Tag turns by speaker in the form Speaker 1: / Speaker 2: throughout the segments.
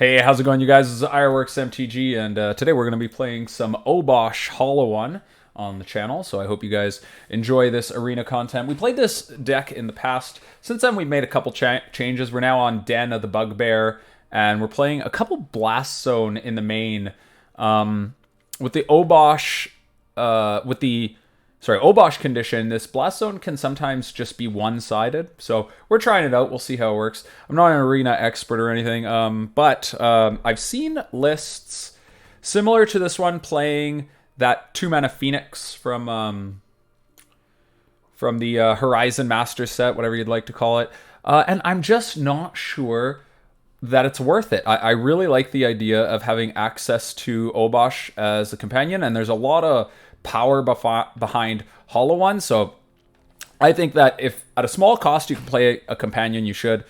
Speaker 1: Hey, how's it going, you guys? This is Ironworks MTG, and today we're going to be playing some Obosh Hollow One on the channel, so I hope you guys enjoy this arena content. We played this deck in the past. Since then, we've made a couple changes. We're now on Den of the Bugbear, and we're playing a couple Blast Zone in the main. With the Obosh, Obosh condition, this Blast Zone can sometimes just be one-sided. So we're trying it out. We'll see how it works. I'm not an arena expert or anything, but I've seen lists similar to this one playing that 2-mana Phoenix from the Horizon Master set, whatever you'd like to call it. And I'm just not sure that it's worth it. I really like the idea of having access to Obosh as a companion, and there's a lot of power behind Hollow One, so I think that if at a small cost you can play a companion, you should.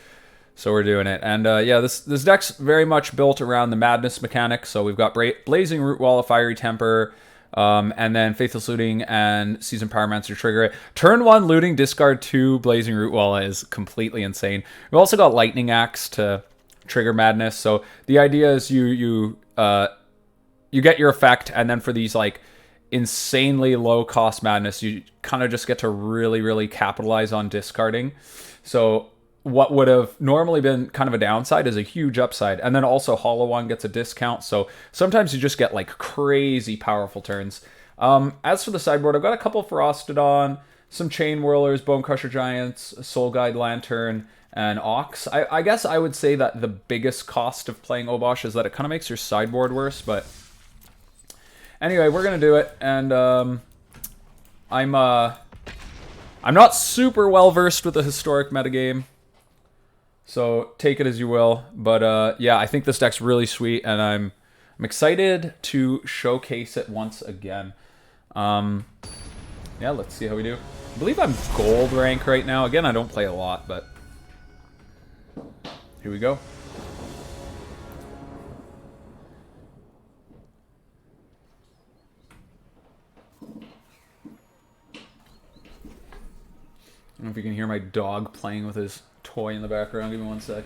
Speaker 1: So we're doing it. And yeah, this deck's very much built around the Madness mechanic. So we've got Blazing Rootwalla, Fiery Temper, and then Faithless Looting and Seasoned Pyromancer trigger it. Turn 1 looting, discard 2 Blazing Rootwalla is completely insane. We've also got Lightning Axe to trigger Madness. So the idea is you get your effect, and then for these like insanely low cost Madness, you kind of just get to really capitalize on discarding. So what would have normally been kind of a downside is a huge upside. And then also Hollow One gets a discount, so sometimes you just get like crazy powerful turns. As for the sideboard, I've got a couple Ferocidon, some Chainwhirlers, Bonecrusher Giants, Soul Guide Lantern, and Ox. I guess I would say that the biggest cost of playing Obosh is that it kind of makes your sideboard worse, but anyway, we're gonna do it, and I'm not super well versed with the historic metagame, so take it as you will. But yeah, I think this deck's really sweet, and I'm excited to showcase it once again. Yeah, let's see how we do. I believe I'm gold rank right now. Again, I don't play a lot, but here we go. I don't know if you can hear my dog playing with his toy in the background. Give me one sec.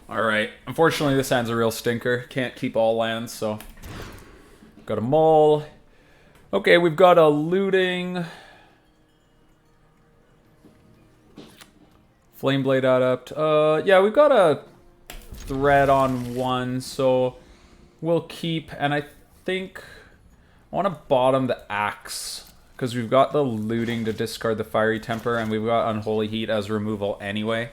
Speaker 1: Alright, unfortunately this hand's a real stinker. Can't keep all lands, so got a Mull. Okay, we've got a Looting, Flameblade Adept. Yeah, we've got a Thread on one, so we'll keep, and I think I want to bottom the Axe, because we've got the Looting to discard the Fiery Temper, and we've got Unholy Heat as removal anyway.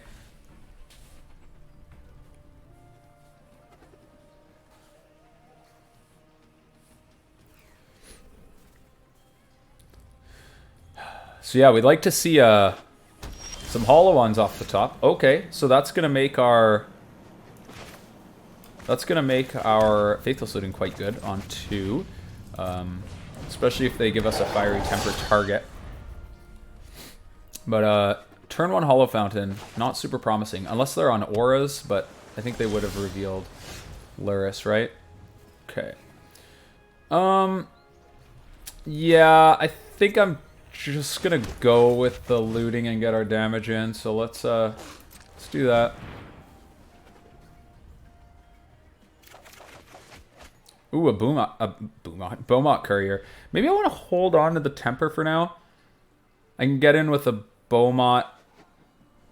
Speaker 1: So yeah, we'd like to see some Hollow Ones off the top. Okay, so that's gonna make our Faithless Looting quite good on 2, especially if they give us a Fiery Temper target. But turn 1 Hollow Fountain, not super promising, unless they're on auras, but I think they would have revealed Luris, right? Okay. Yeah, I think I'm just gonna go with the Looting and get our damage in, so let's do that. Ooh, a Bomat Courier. Maybe I want to hold on to the Temper for now. I can get in with a Bomat,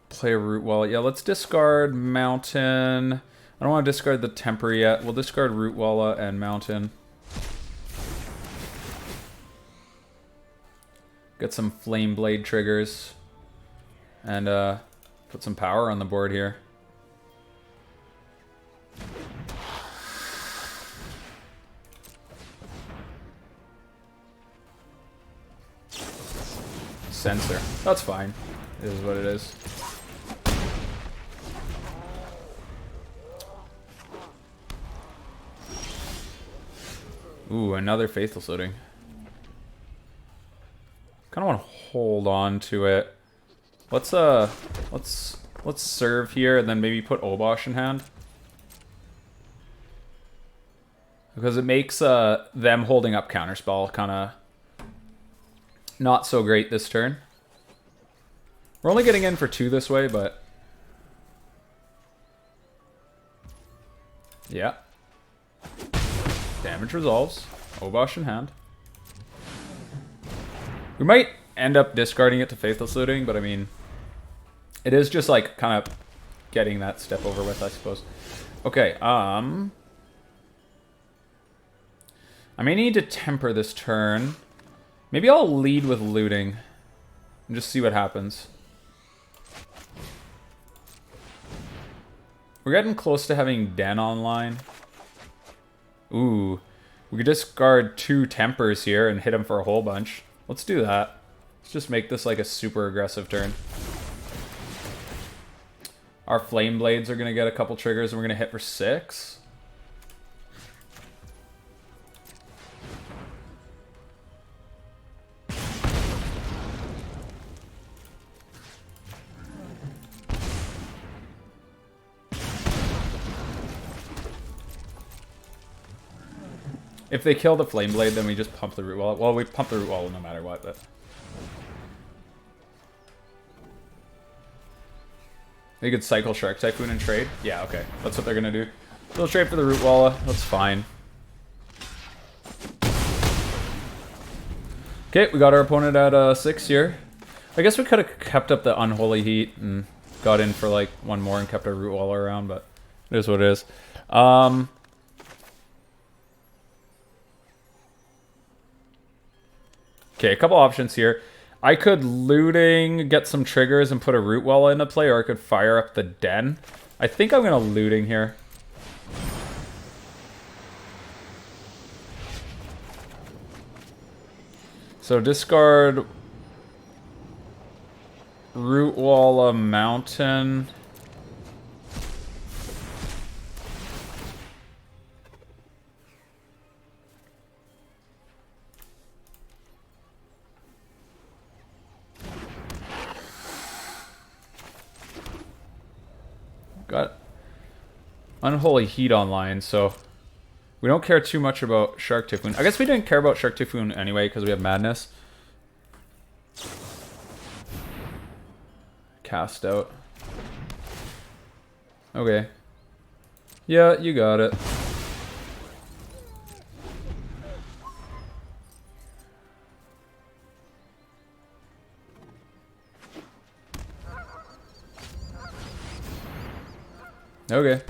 Speaker 1: play a Rootwalla. Yeah, let's discard Mountain. I don't want to discard the Temper yet. We'll discard Rootwalla and Mountain. Get some Flameblade triggers. And put some power on the board here. Sensor. That's fine. It is what it is. Ooh, another Faithless Looting. Kind of want to hold on to it. Let's serve here and then maybe put Obosh in hand. Because it makes them holding up Counterspell kind of Not so great this turn. We're only getting in for 2 this way, but... yeah. Damage resolves. Obosh in hand. We might end up discarding it to Faithless Looting, but I mean... it is just like kind of getting that step over with, I suppose. Okay, I may need to temper this turn. Maybe I'll lead with looting and just see what happens. We're getting close to having Den online. Ooh, we could discard 2 tempers here and hit him for a whole bunch. Let's do that. Let's just make this like a super aggressive turn. Our Flame Blades are going to get a couple triggers and we're going to hit for 6. If they kill the Flameblade, then we just pump the Rootwalla. Well, we pump the Rootwalla no matter what, but... they could cycle Shark Typhoon and trade? Yeah, okay. That's what they're gonna do. They'll trade for the Rootwalla. That's fine. Okay, we got our opponent at 6 here. I guess we could have kept up the Unholy Heat and got in for like 1 more and kept our Rootwalla around, but it is what it is. Okay, a couple options here. I could looting, get some triggers, and put a Rootwalla into play, or I could fire up the Den. I think I'm gonna looting here. So discard Rootwalla Mountain. Got Unholy Heat online, so we don't care too much about Shark Typhoon. I guess we didn't care about Shark Typhoon anyway because we have Madness. Cast out. Okay. Yeah, you got it. Okay.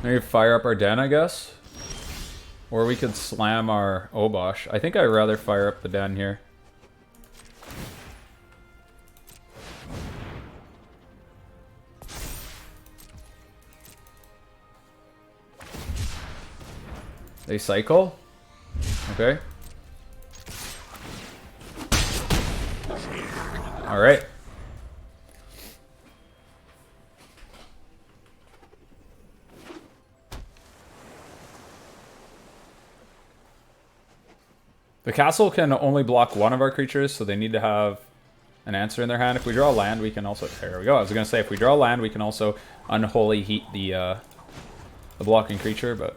Speaker 1: Maybe fire up our Den, I guess? Or we could slam our Obosh. I think I'd rather fire up the Den here. They cycle? Okay. Alright. The castle can only block 1 of our creatures, so they need to have an answer in their hand. If we draw land, we can also... there we go. I was going to say, if we draw land, we can also Unholy Heat the blocking creature, but...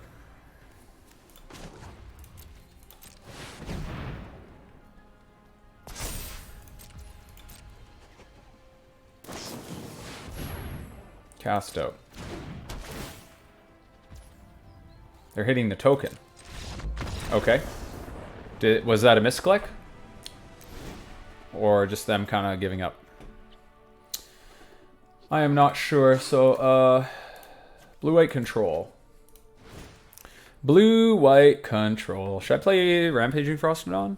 Speaker 1: cast out. They're hitting the token. Okay. Was that a misclick? Or just them kind of giving up? I am not sure. So, blue-white control. Blue-white control. Should I play Rampaging Ferocidon?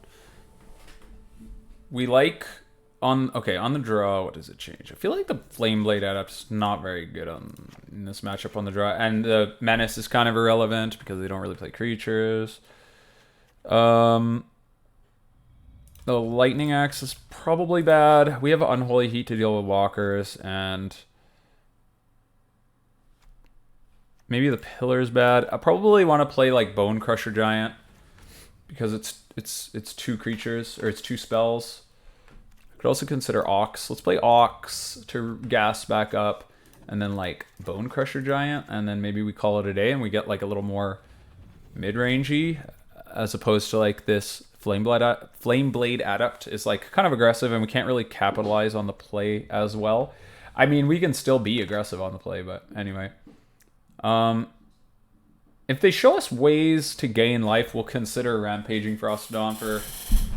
Speaker 1: We like... on the draw, what does it change? I feel like the Flameblade Adept's not very good in this matchup on the draw. And the Menace is kind of irrelevant because they don't really play creatures. The Lightning Axe is probably bad. We have Unholy Heat to deal with walkers, and maybe the Pillar's bad. I probably want to play like Bonecrusher Giant because it's 2 creatures, or it's 2 spells. I could also consider Ox. Let's play Ox to gas back up, and then like Bonecrusher Giant, and then maybe we call it a day and we get like a little more mid-rangey as opposed to like this Flameblade Adept is like kind of aggressive, and we can't really capitalize on the play as well. I mean, we can still be aggressive on the play, but anyway. If they show us ways to gain life, we'll consider Rampaging Ferocidon for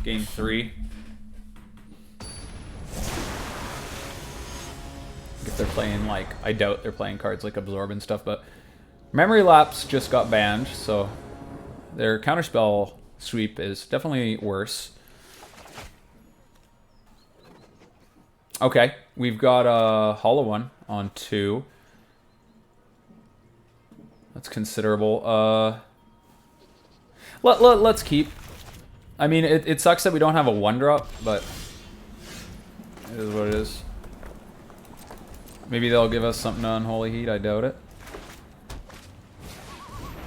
Speaker 1: game 3. If they're playing, like, I doubt they're playing cards like Absorb and stuff, but Memory Lapse just got banned, so their counterspell sweep is definitely worse. Okay, we've got a Hollow One on 2. That's considerable. Let's keep. I mean, it sucks that we don't have a 1-drop, but it is what it is. Maybe they'll give us something on Unholy Heat. I doubt it.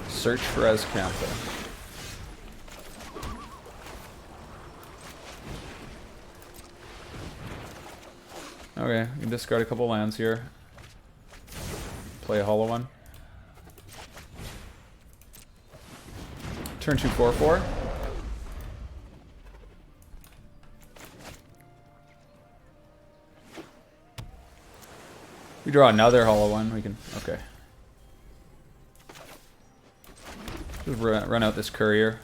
Speaker 1: Search for Escampa. Okay, we can discard a couple lands here. Play a Hollow One. Turn 2 4/4. We draw another Hollow One. We can. Okay. Just run out this Courier.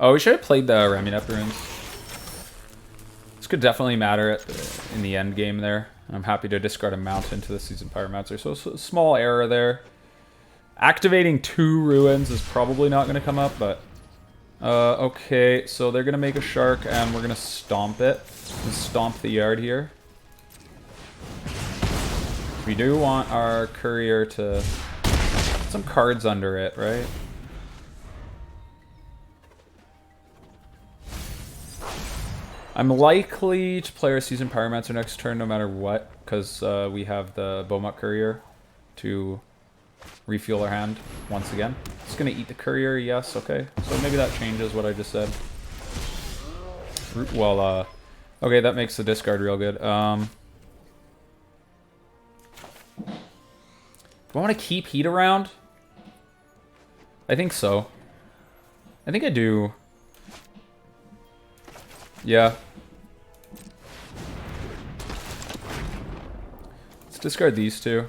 Speaker 1: Oh, we should have played the Ramunap Ruins. This could definitely matter in the end game there. I'm happy to discard a Mountain to the Seasoned Pyromancer. So a small error there. Activating 2 Ruins is probably not going to come up, but... okay, so they're going to make a Shark, and we're going to stomp it. And stomp the yard here. We do want our Courier to... put some cards under it, right? I'm likely to play our Seasoned Pyromancer next turn no matter what, because we have the Bomat Courier to refuel our hand once again. It's going to eat the Courier, yes, okay. So maybe that changes what I just said. Rootwalla. Okay, that makes the discard real good. Do I want to keep Heat around? I think so. I think I do. Yeah. Let's discard these 2.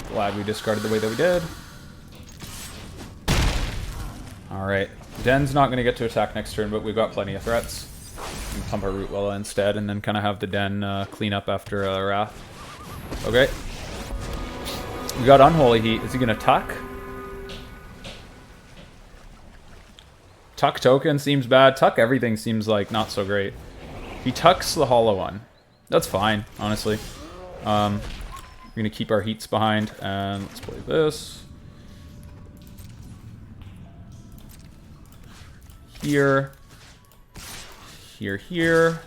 Speaker 1: Glad we discarded the way that we did. Alright. Den's not going to get to attack next turn, but we've got plenty of threats. We can pump our Rootwalla instead, and then kind of have the Den clean up after Wrath. Okay. We got Unholy Heat. Is he going to tuck? Tuck token seems bad. Tuck everything seems like not so great. He tucks the Hollow One. That's fine, honestly. We're going to keep our Heats behind, and let's play this. Here. Here, here.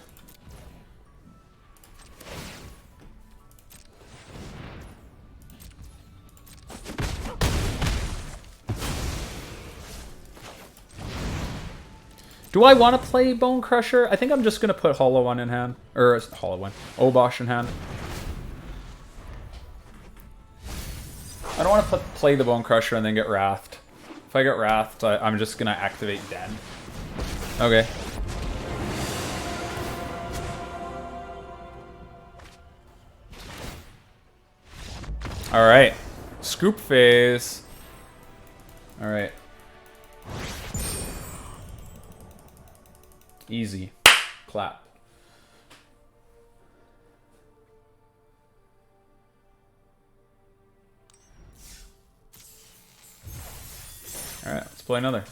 Speaker 1: Do I want to play Bonecrusher? I think I'm just going to put Hollow One in hand. Or, Hollow One. Obosh in hand. I don't want to play the Bonecrusher and then get Wrathed. If I get Wrathed, I'm just going to activate Den. Okay. Alright. Scoop phase. Alright. Easy. Clap. Alright, let's play another.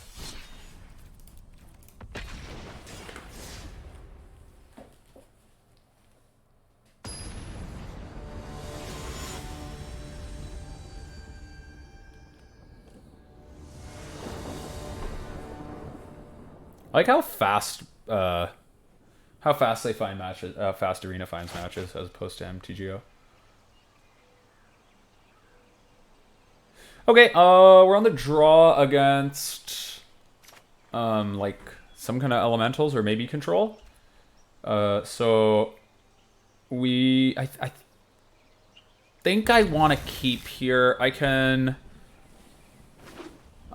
Speaker 1: I like how fast they find matches, fast Arena finds matches as opposed to MTGO. Okay, we're on the draw against like some kind of elementals or maybe control. So we think I want to keep here. I've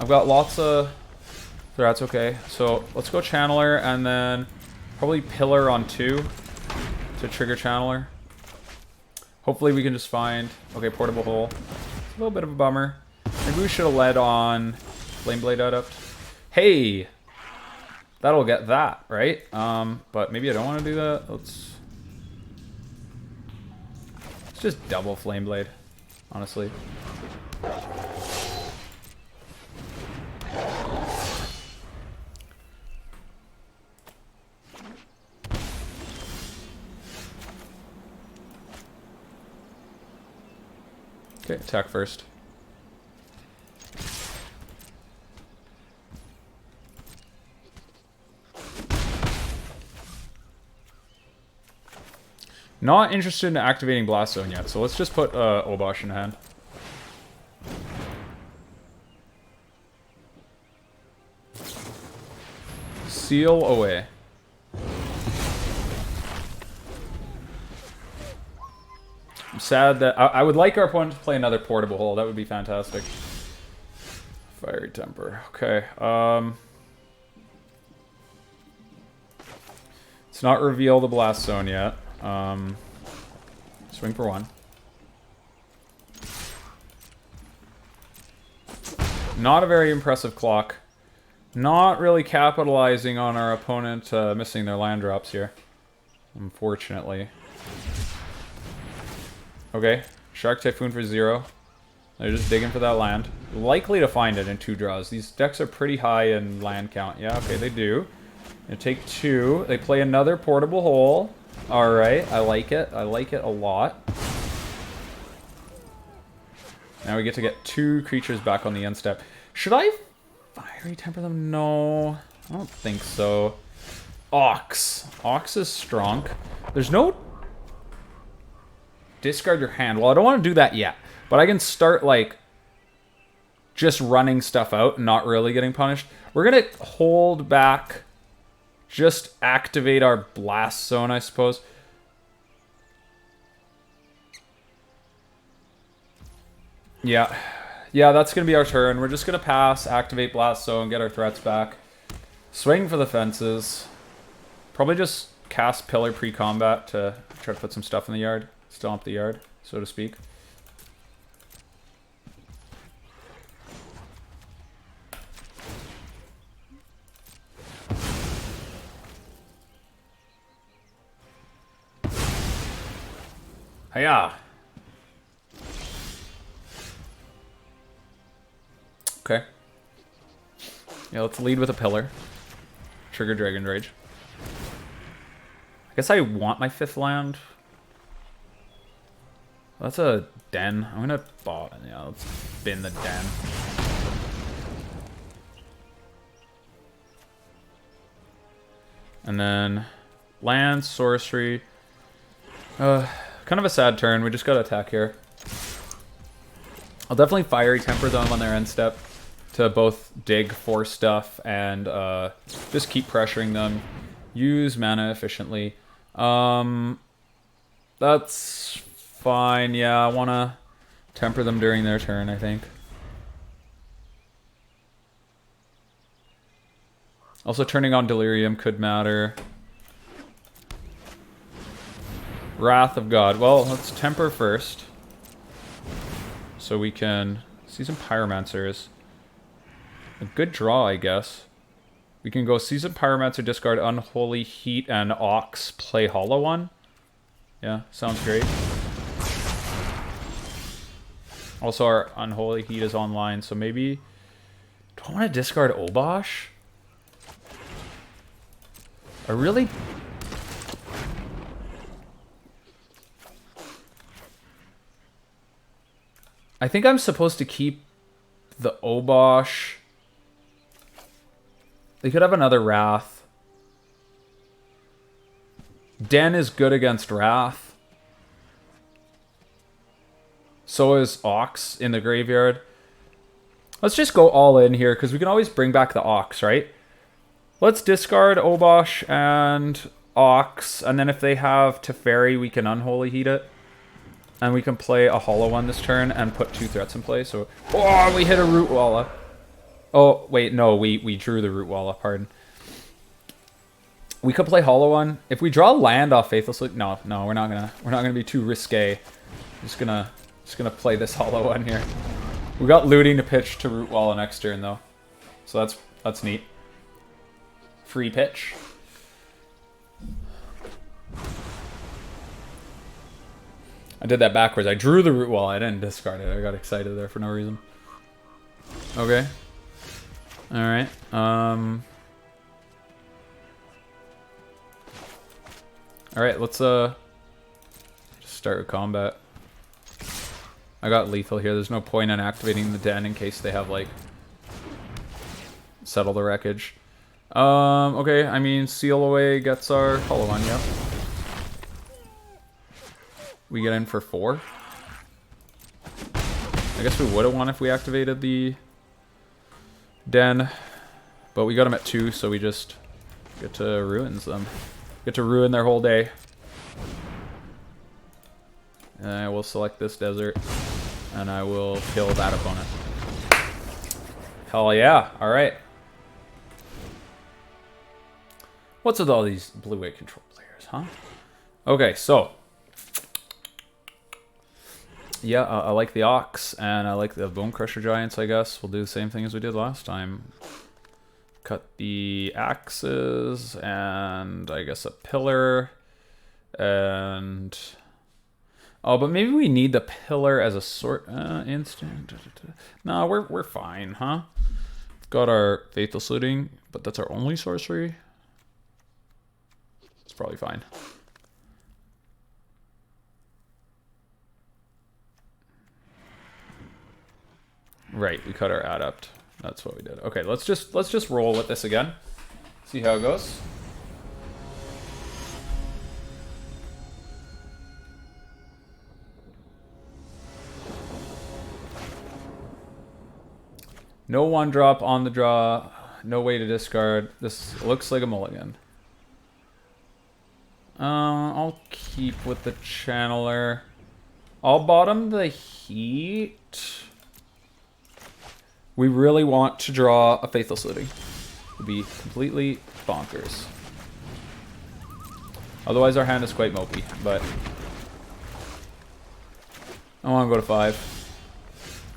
Speaker 1: got lots of threats, okay. So let's go Channeler and then probably Pillar on 2 to trigger Channeler. Hopefully we can just find... Okay, Portable Hole. It's a little bit of a bummer. Maybe we should have led on Flameblade Adept. Hey! That'll get that, right? But maybe I don't want to do that. Let's just double Flameblade, honestly. Okay, attack first. Not interested in activating Blast Zone yet, so let's just put Obosh in hand. Seal away. I'm sad that... I would like our opponent to play another Portable Hole. That would be fantastic. Fiery Temper. Okay. Let's not reveal the Blast Zone yet. Swing for 1. Not a very impressive clock. Not really capitalizing on our opponent missing their land drops here. Unfortunately. Okay, Shark Typhoon for 0. They're just digging for that land. Likely to find it in 2 draws. These decks are pretty high in land count. Yeah, okay, they do. They take 2. They play another Portable Hole. Alright, I like it. I like it a lot. Now we get to get 2 creatures back on the end step. Should I Fiery Temper them? No, I don't think so. Ox. Ox is strong. There's no... Discard your hand. Well, I don't want to do that yet. But I can start, like, just running stuff out and not really getting punished. We're going to hold back... Just activate our Blast Zone, I suppose. Yeah. Yeah, that's going to be our turn. We're just going to pass, activate Blast Zone, get our threats back. Swing for the fences. Probably just cast Pillar pre-combat to try to put some stuff in the yard. Stomp the yard, so to speak. Hiya! Okay. Yeah, let's lead with a Pillar. Trigger Dragon Rage. I guess I want my 5th land. That's a Den. I'm gonna yeah, let's bin the Den. And then land, sorcery. Kind of a sad turn. We just got to attack here. I'll definitely Fiery Temper them on their end step to both dig for stuff and just keep pressuring them. Use mana efficiently. That's fine. Yeah, I want to temper them during their turn, I think. Also, turning on Delirium could matter. Wrath of God. Well, let's temper first. So we can... Seasoned Pyromancer is a good draw, I guess. We can go Seasoned Pyromancer, discard Unholy Heat, and Ox, play Hollow One. Yeah, sounds great. Also, our Unholy Heat is online, so maybe... Do I want to discard Obosh? I really... I think I'm supposed to keep the Obosh. They could have another Wrath. Den is good against Wrath. So is Ox in the graveyard. Let's just go all in here, because we can always bring back the Ox, right? Let's discard Obosh and Ox, and then if they have Teferi, we can Unholy Heat it. And we can play a hollow one this turn and put 2 threats in play. So, oh, we hit a Rootwalla. Oh, wait, no, we drew the Rootwalla, pardon. We could play hollow one. If we draw land off Faithless Looting, no, we're not gonna be too risque. Just gonna play this hollow one here. We got looting to pitch to Rootwalla next turn though. So that's neat. Free pitch. I did that backwards. I drew the Rootwalla. I didn't discard it. I got excited there for no reason. Okay. Alright. Alright, let's just start with combat. I got lethal here. There's no point in activating the den in case they have like settle the wreckage. Okay, I mean seal away gets our hollow one, yep. We get in for 4. I guess we would have won if we activated the den, but we got them at 2, so we just get to ruins them. Get to ruin their whole day. And I will select this desert, and I will kill that opponent. Hell yeah! All right. What's with all these blue-white control players, huh? Okay, so. Yeah, I like the Ox, and I like the Bonecrusher Giants, I guess. We'll do the same thing as we did last time. Cut the axes, and I guess a pillar, and... Oh, but maybe we need the pillar as a sort... instant... No, we're fine, huh? Got our Faithless Looting, but that's our only sorcery. It's probably fine. Right, we cut our Adept. That's what we did. Okay, let's just roll with this again. See how it goes. No 1-drop on the draw. No way to discard. This looks like a mulligan. I'll keep with the Channeler. I'll bottom the Heat. We really want to draw a Faithless Looting. It would be completely bonkers. Otherwise, our hand is quite mopey, but... I want to go to 5.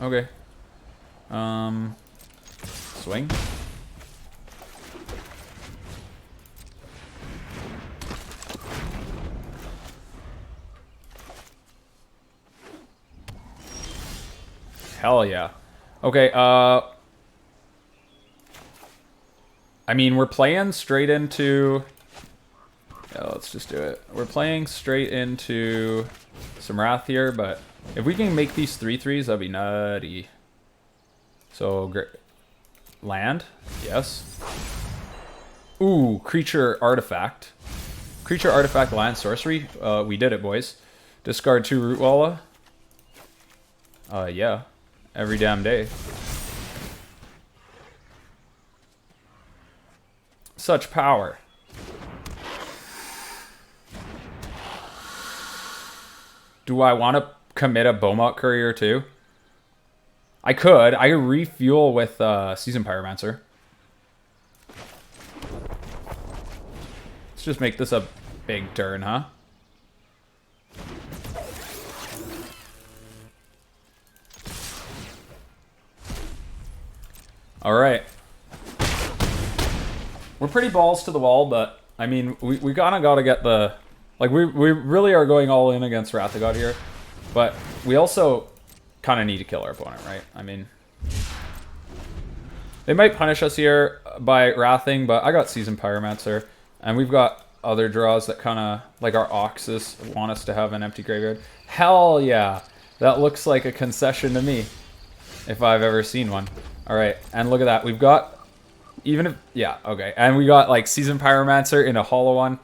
Speaker 1: Okay. Swing. Hell yeah. Okay, I mean, we're playing straight into... Yeah, let's just do it. We're playing straight into some Wrath here, but if we can make these 3/3s, that'd be nutty. So, land? Yes. Ooh, creature artifact. Creature artifact land sorcery. We did it, boys. Discard 2 Rootwalla. Yeah. Every damn day. Such power. Do I want to commit a Bomat Courier too? I could. I could refuel with Seasoned Pyromancer. Let's just make this a big turn, huh? Alright. We're pretty balls to the wall, but, I mean, we kind of got to get the... Like, we really are going all in against Wrath of God here. But we also kind of need to kill our opponent, right? I mean... They might punish us here by Wrathing, but I got Seasoned Pyromancer. And we've got other draws that kind of... Like, our Oxes want us to have an empty graveyard. Hell yeah! That looks like a concession to me. If I've ever seen one. Alright, and look at that. We've got... Even if... Yeah, okay. And we got, like, Seasoned Pyromancer in a hollow one.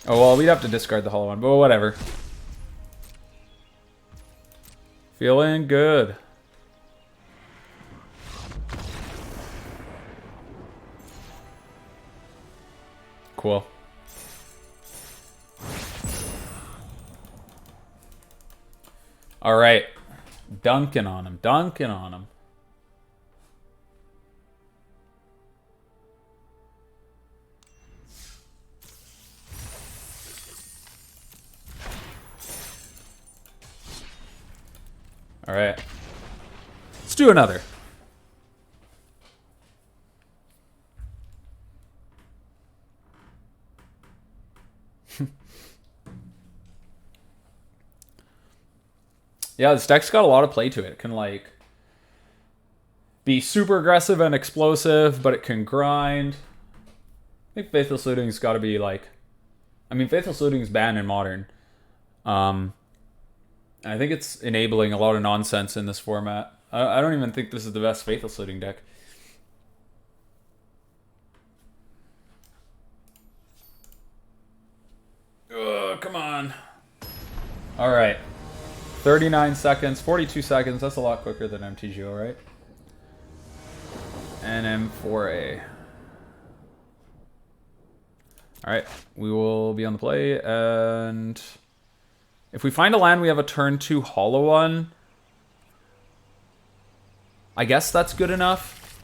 Speaker 1: Oh, well, we'd have to discard the hollow one, but whatever. Feeling good. Cool. All right. Dunking on him. Dunking on him. All right. Let's do another. Yeah, this deck's got a lot of play to it. It can, like, be super aggressive and explosive, but it can grind. I think Faithless Looting's got to be, like... I mean, Faithless Looting's banned in Modern. I think it's enabling a lot of nonsense in this format. I don't even think this is the best Faithless Looting deck. Ugh, come on. All right. 39 seconds, 42 seconds. That's a lot quicker than MTGO, right? And M4A. All right, we will be on the play, and if we find a land, we have a turn 2 hollow one. I guess that's good enough.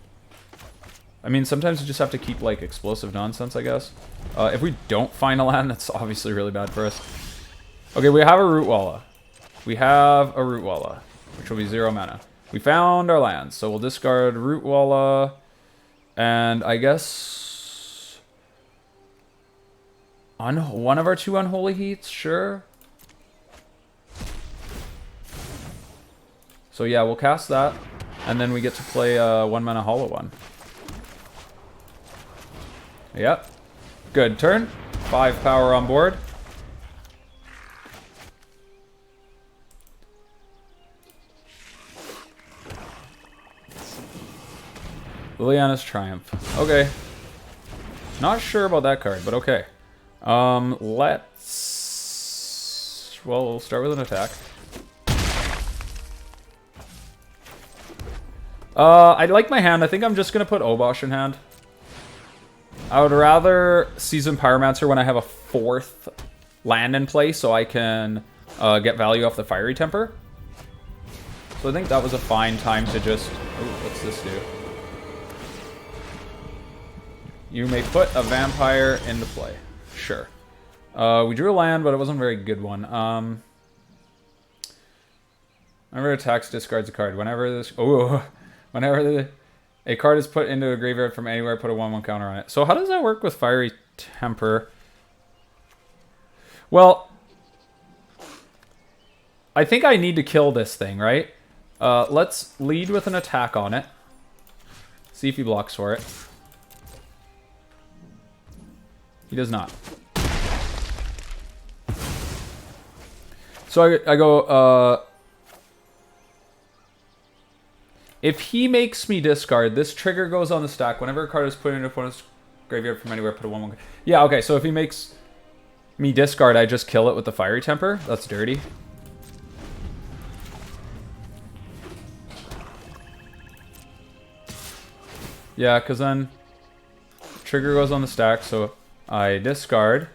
Speaker 1: I mean, sometimes you just have to keep, like, explosive nonsense, I guess. If we don't find a land, that's obviously really bad for us. Okay, we have a Rootwalla. We have a Rootwalla, which will be 0 mana. We found our lands, so we'll discard Rootwalla, and I guess one of our 2 Unholy Heats, sure. So yeah, we'll cast that, and then we get to play a 1 mana hollow one. Yep, good turn. 5 power on board. Liliana's Triumph. Okay. Not sure about that card, but okay. Let's... Well, we'll start with an attack. I like my hand. I think I'm just going to put Obosh in hand. I would rather Seasoned Pyromancer when I have a 4th land in play so I can get value off the Fiery Temper. So I think that was a fine time to just... Ooh, what's this do? You may put a vampire into play. Sure. We drew a land, but it wasn't a very good one. Whenever it attacks, discards a card. Whenever a card is put into a graveyard from anywhere, put a 1/1 counter on it. So how does that work with Fiery Temper? Well, I think I need to kill this thing, right? Let's lead with an attack on it. See if he blocks for it. He does not. So I go, if he makes me discard, this trigger goes on the stack. Whenever a card is put into opponent's graveyard from anywhere, put a 1/1. Yeah, okay, so if he makes me discard, I just kill it with the Fiery Temper. That's dirty. Yeah, because then trigger goes on the stack, so I discard.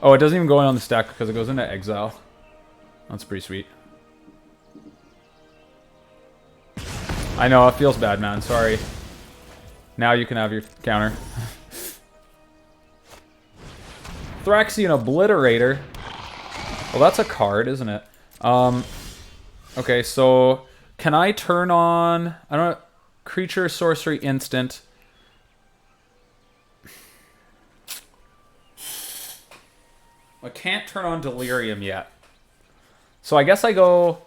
Speaker 1: Oh, it doesn't even go on the stack because it goes into exile. That's pretty sweet. I know, it feels bad, man. Sorry. Now you can have your counter. Thraxian Obliterator. Well, that's a card, isn't it? Okay, so can I turn on... I don't know... Creature, sorcery, instant. I can't turn on Delirium yet. So I guess I go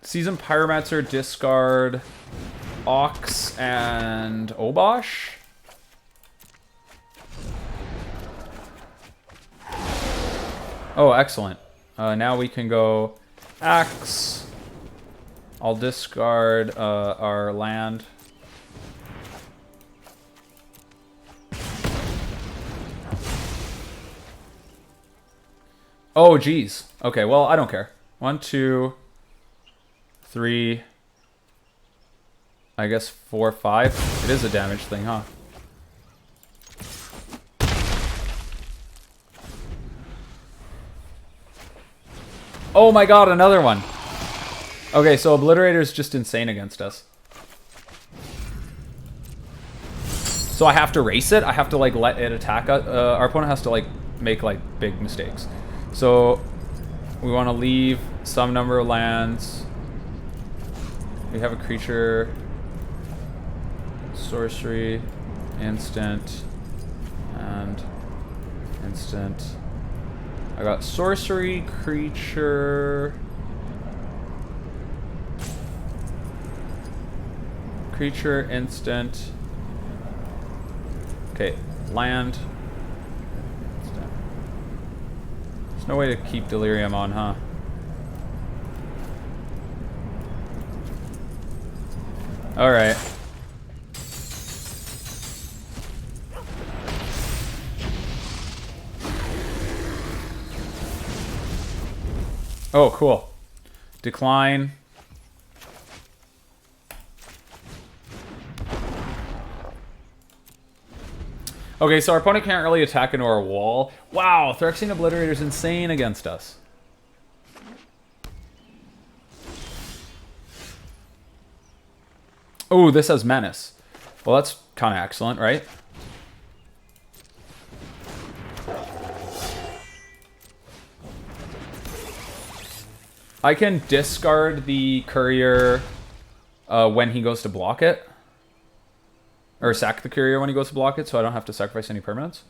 Speaker 1: Seasoned Pyromancer, discard Ox and Obosh. Oh, excellent. Now we can go Axe. I'll discard our land. Oh, geez. Okay, well, I don't care. 1, 2, 3. I guess 4, 5. It is a damage thing, huh? Oh my god, another one. Okay, so Obliterator's just insane against us. So I have to race it. I have to like let it attack. Our opponent has to like make like big mistakes. So we want to leave some number of lands. We have a creature, sorcery, instant, and instant. I got sorcery, creature, instant. Okay, land. There's no way to keep Delirium on, huh? Alright. Oh, cool. Decline. Okay, so our opponent can't really attack into our wall. Wow, Phyrexian Obliterator's insane against us. Oh, this has Menace. Well, that's kind of excellent, right? I can discard the Courier when he goes to block it. Or sack the Courier when he goes to block it, so I don't have to sacrifice any permanents.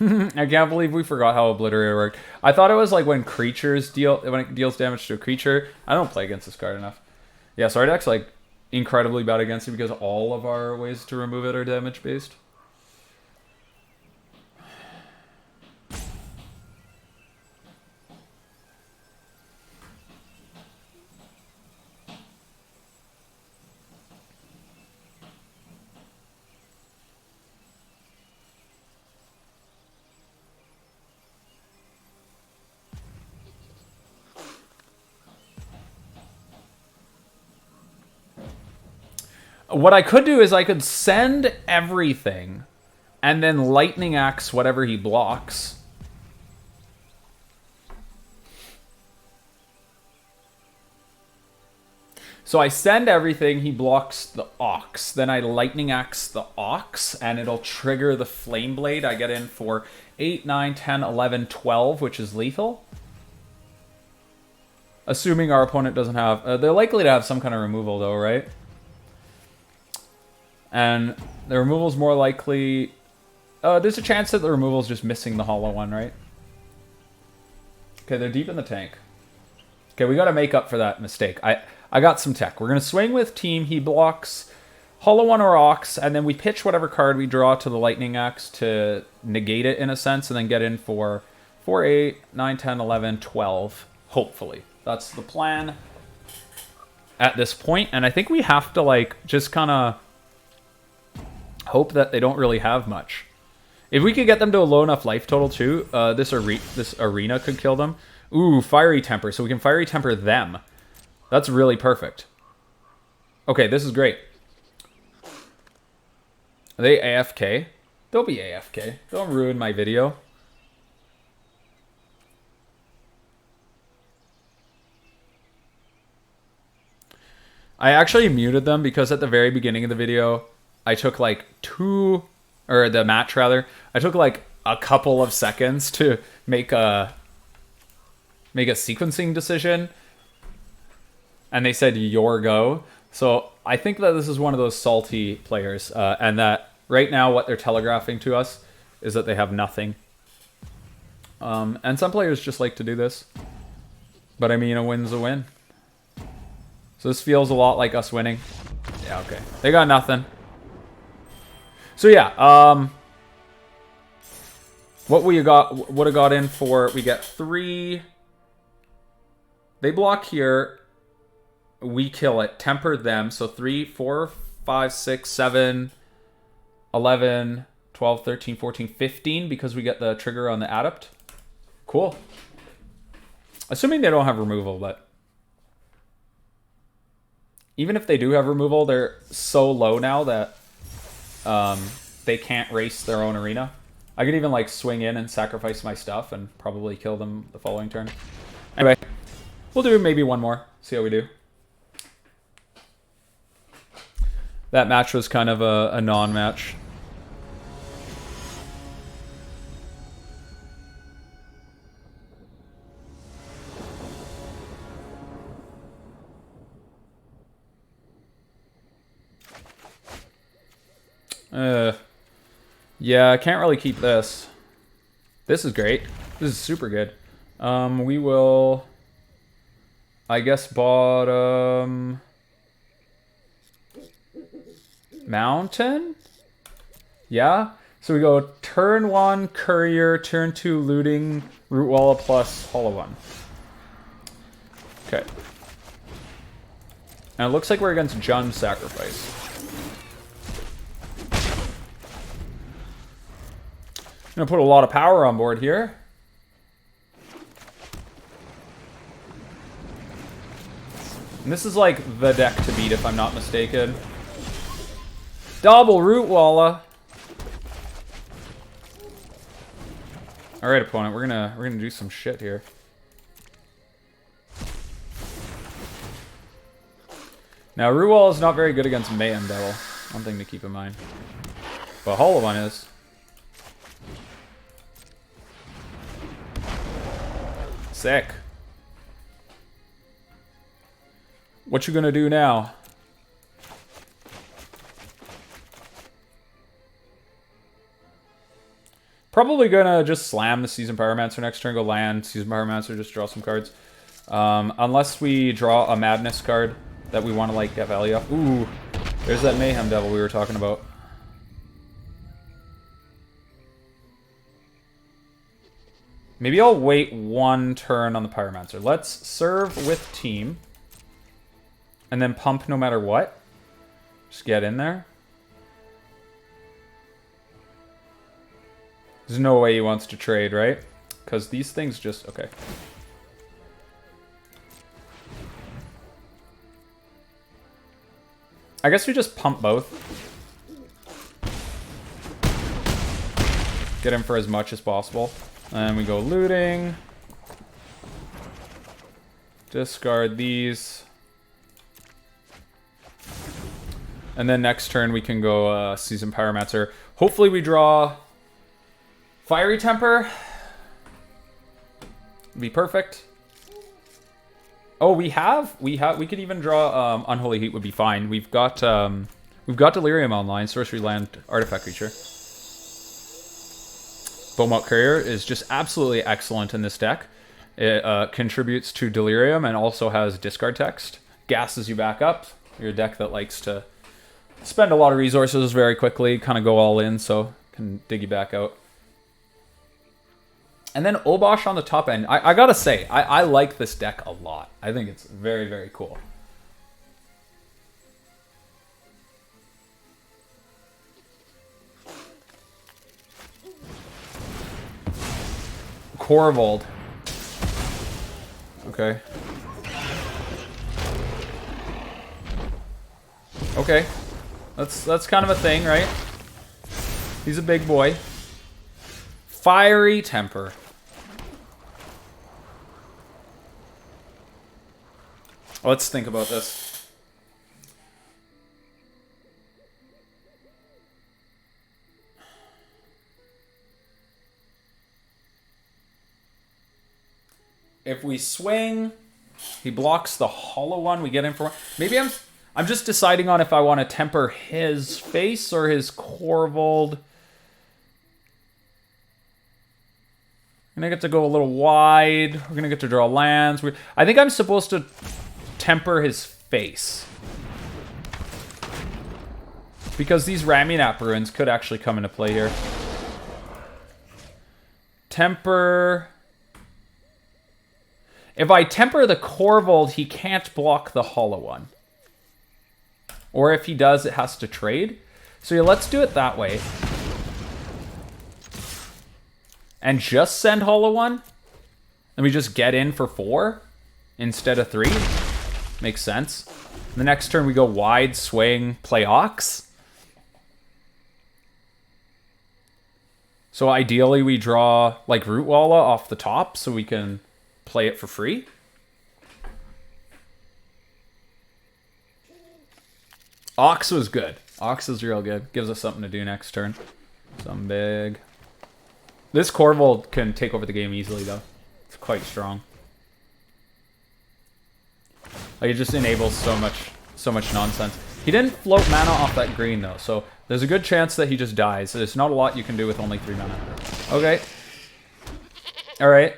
Speaker 1: I can't believe we forgot how Obliterator worked. I thought it was like when it deals damage to a creature. I don't play against this card enough. Yeah, so our deck's like incredibly bad against it because all of our ways to remove it are damage based. What I could do is I could send everything and then Lightning Axe whatever he blocks. So I send everything, he blocks the Ox. Then I Lightning Axe the Ox, and it'll trigger the Flameblade. I get in for 8, 9, 10, 11, 12, which is lethal. Assuming our opponent doesn't have... they're likely to have some kind of removal, though, right? And the removal's more likely... there's a chance that the removal's just missing the hollow one, right? Okay, they're deep in the tank. Okay, we gotta make up for that mistake. I got some tech. We're gonna swing with team. He blocks hollow one or Ox, and then we pitch whatever card we draw to the Lightning Axe to negate it in a sense, and then get in for 4, 8, 9, 10, 11, 12, hopefully. That's the plan at this point, and I think we have to like just kind of hope that they don't really have much. If we could get them to a low enough life total too, this arena could kill them. Ooh, Fiery Temper, so we can Fiery Temper them. That's really perfect. Okay, this is great. Are they AFK? They'll be AFK. Don't ruin my video. I actually muted them because at the very beginning of the video, I took like the match rather, I took like a couple of seconds to make a sequencing decision. And they said, your go. So I think that this is one of those salty players. And that right now what they're telegraphing to us is that they have nothing. And some players just like to do this. But I mean, a win's a win. So this feels a lot like us winning. Yeah, okay. They got nothing. So yeah, what we would have got in for, we get 3. They block here. We kill it. Temper them. So 3, 4, 5, 6, 7, 11, 12, 13, 14, 15 because we get the trigger on the Adept. Cool. Assuming they don't have removal, but... even if they do have removal, they're so low now that they can't race their own arena. I could even like swing in and sacrifice my stuff and probably kill them the following turn. Anyway, we'll do maybe one more. See how we do. That match was kind of a non-match. Yeah, I can't really keep this. This is great. This is super good. We will, I guess, bottom mountain? Yeah. So we go turn 1 Courier, turn 2 Looting, Rootwalla plus Hollow One. Okay. And it looks like we're against Jund Sacrifice. I'm gonna put a lot of power on board here. And this is like the deck to beat if I'm not mistaken. Double Rootwalla. All right, opponent, we're gonna do some shit here. Now Rootwalla is not very good against Mayhem Devil. One thing to keep in mind. But Hollow One is. Sick. What you gonna do now? Probably gonna just slam the Seasoned Pyromancer next turn, go land, Seasoned Pyromancer, just draw some cards. Unless we draw a Madness card that we want to like get value off. Ooh, there's that Mayhem Devil we were talking about. Maybe I'll wait one turn on the Pyromancer. Let's serve with team. And then pump no matter what. Just get in there. There's no way he wants to trade, right? Because these things just... Okay. I guess we just pump both. Get him for as much as possible. And we go looting. Discard these. And then next turn we can go Seasoned Pyromancer. Hopefully we draw Fiery Temper. Be perfect. Oh, we could even draw Unholy Heat would be fine. We've got Delirium online, sorcery land artifact creature. Bomat Courier is just absolutely excellent in this deck. It contributes to Delirium and also has discard text. Gasses you back up. You're a deck that likes to spend a lot of resources very quickly, kind of go all in, so can dig you back out. And then Obosh on the top end. I gotta say, I like this deck a lot. I think it's very, very cool. Corvold. Okay. Okay. That's kind of a thing, right? He's a big boy. Fiery Temper. Let's think about this. If we swing, he blocks the Hollow One. We get in for one. Maybe I'm just deciding on if I want to temper his face or his Corvold. We're gonna get to go a little wide. We're gonna get to draw lands. I think I'm supposed to temper his face. Because these Ramunap Ruins could actually come into play here. Temper. If I temper the Corvold, he can't block the Hollow One. Or if he does, it has to trade. So yeah, let's do it that way. And just send Hollow One. And we just get in for 4 instead of 3. Makes sense. The next turn we go wide, swing, play Ox. So ideally we draw like Rootwalla off the top so we can play it for free. Ox was good. Ox is real good. Gives us something to do next turn. Something big. This Corvold can take over the game easily though. It's quite strong. Like it just enables so much nonsense. He didn't float mana off that green though, so there's a good chance that he just dies. There's not a lot you can do with only 3 mana. Okay. Alright.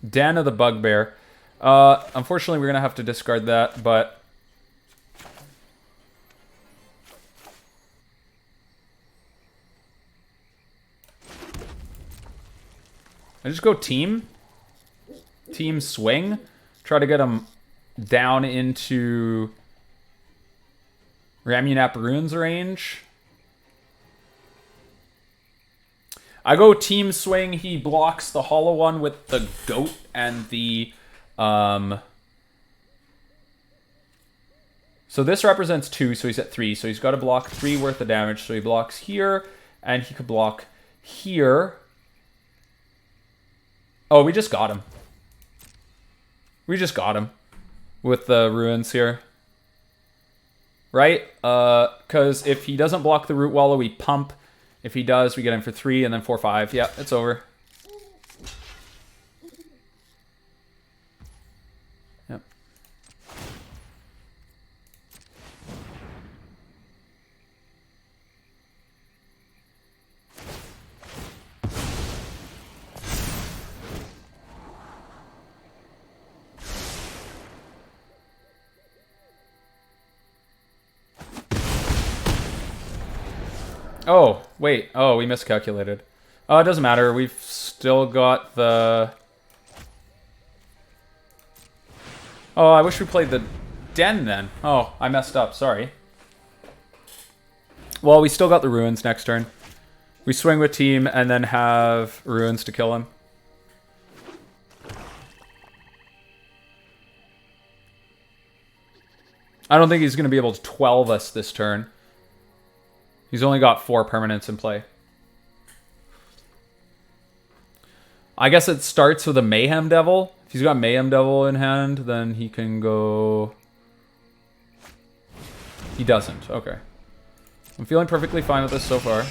Speaker 1: Den of the Bugbear. Unfortunately, we're going to have to discard that, but... I just go team. Team swing. Try to get him down into Ramunap Ruins range. I go team swing. He blocks the hollow one with the goat and the... So this represents 2, so he's at 3. So he's got to block 3 worth of damage. So he blocks here, and he could block here. Oh, we just got him. We just got him with the ruins here. Right? Because if he doesn't block the Rootwalla, we pump. If he does, we get him for 3 and then 4/5. Yeah, it's over. Yep. Oh, wait. Oh, we miscalculated. Oh, it doesn't matter. We've still got the... Oh, I wish we played the Den then. Oh, I messed up. Sorry. Well, we still got the Ruins next turn. We swing with team and then have Ruins to kill him. I don't think he's going to be able to 12 us this turn. He's only got 4 permanents in play. I guess it starts with a Mayhem Devil. If he's got Mayhem Devil in hand, then he can go... He doesn't. Okay. I'm feeling perfectly fine with this so far.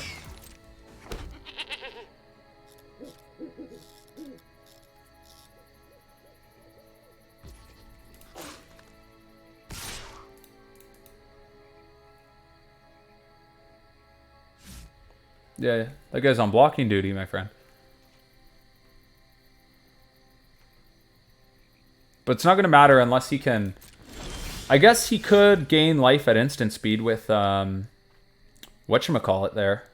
Speaker 1: Yeah, that guy's on blocking duty, my friend. But it's not going to matter unless he can... I guess he could gain life at instant speed with, whatchamacallit there.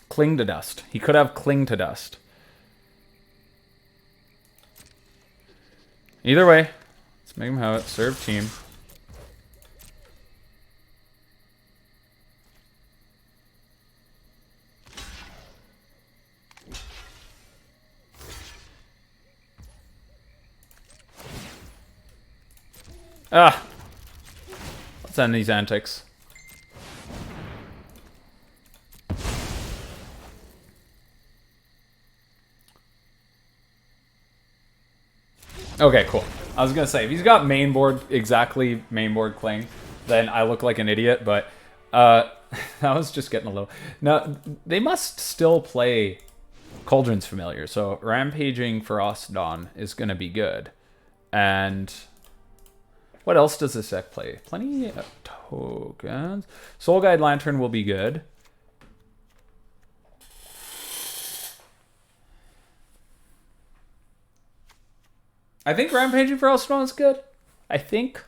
Speaker 1: Cling to Dust. He could have Cling to Dust. Either way, let's make him have it. Serve team. Ah! Let's end these antics. Okay, cool. I was gonna say, if he's got mainboard, exactly mainboard Cling, then I look like an idiot, but I was just getting a little... Now, they must still play Cauldron's Familiar, so Rampaging Ferocidon is gonna be good. And... what else does this deck play? Plenty of tokens. Soul Guide Lantern will be good. I think Rampaging Ferocidon is good. I think.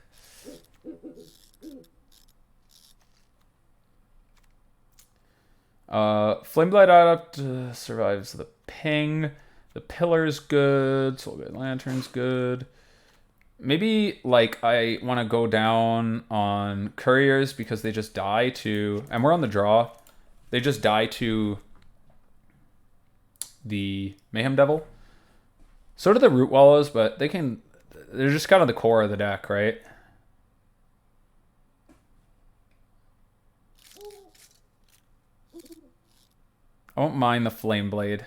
Speaker 1: Flameblade Adept survives the ping. The Pillar's good. Soul Guide Lantern's good. Maybe, like, I want to go down on Couriers because they just die to... And we're on the draw. They just die to the Mayhem Devil. So do the Rootwallas, but they can... they're just kind of the core of the deck, right? I won't mind the Flameblade.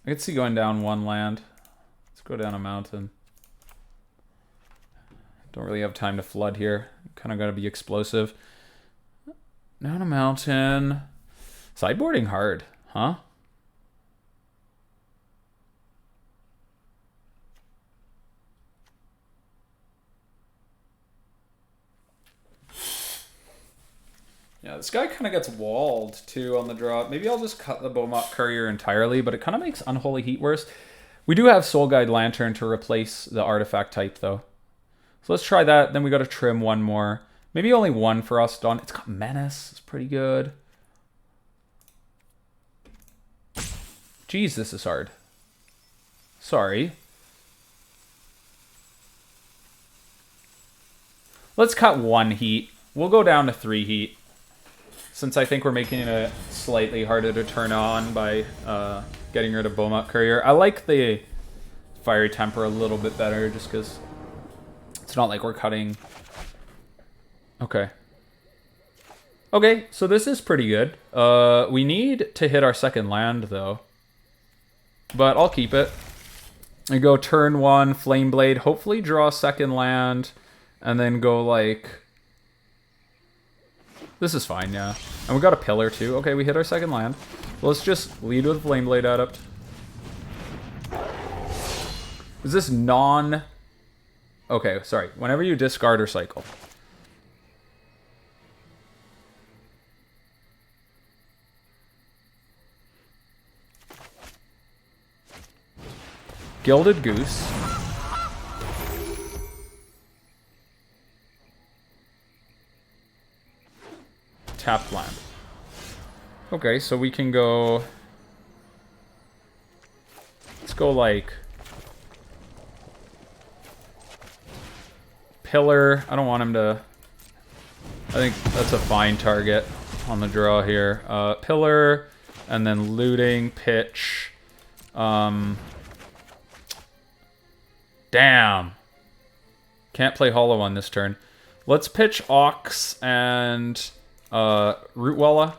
Speaker 1: I could see going down one land. Let's go down a mountain. Don't really have time to flood here. Kind of got to be explosive. Down a mountain. Sideboarding hard, huh? Yeah, this guy kind of gets walled, too, on the draw. Maybe I'll just cut the Bomat Courier entirely, but it kind of makes Unholy Heat worse. We do have Soul Guide Lantern to replace the artifact type, though. So let's try that. Then we got to trim one more. Maybe only one for us done. It's got Menace. It's pretty good. Jeez, this is hard. Sorry. Let's cut one heat. We'll go down to 3 heat. Since I think we're making it slightly harder to turn on by getting rid of Bomat Courier. I like the Fiery Temper a little bit better just because it's not like we're cutting. Okay. Okay, so this is pretty good. We need to hit our second land, though. But I'll keep it. I go turn 1, Flameblade, hopefully draw second land, and then go like... This is fine, yeah. And we got a pillar, too. Okay, we hit our second land. Let's just lead with Flameblade Adept. Is this non... Okay, sorry. Whenever you discard or cycle. Gilded Goose. Tapped land. Okay, so we can go... Let's go like... Pillar. I don't want him to... I think that's a fine target on the draw here. Pillar, and then looting, pitch. Damn. Can't play Hollow on this turn. Let's pitch Ox and Rootwalla.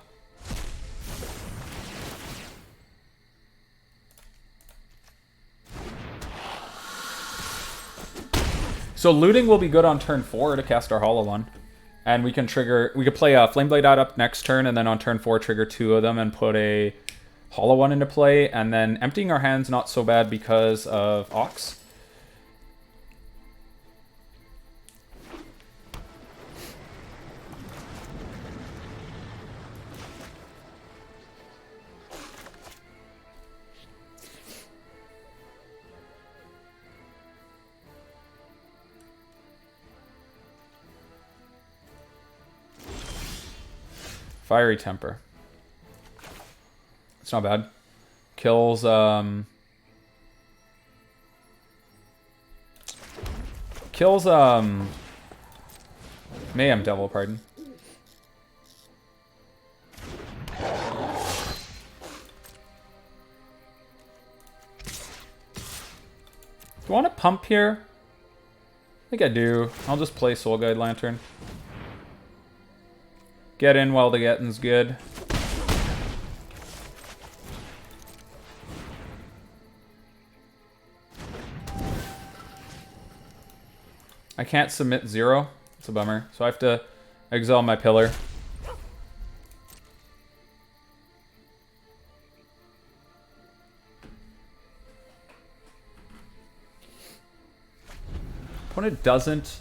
Speaker 1: So looting will be good on turn 4 to cast our Hollow one. And we can trigger... We could play a Flameblade Adept next turn, and then on turn 4 trigger 2 of them and put a Hollow one into play. And then emptying our hands not so bad because of Ox. Fiery Temper. It's not bad. Kills, Kills, Mayhem Devil, pardon. Do you want to pump here? I think I do. I'll just play Soul Guide Lantern. Get in while the getting's good. I can't submit 0. It's a bummer. So I have to exile my pillar. Opponent doesn't...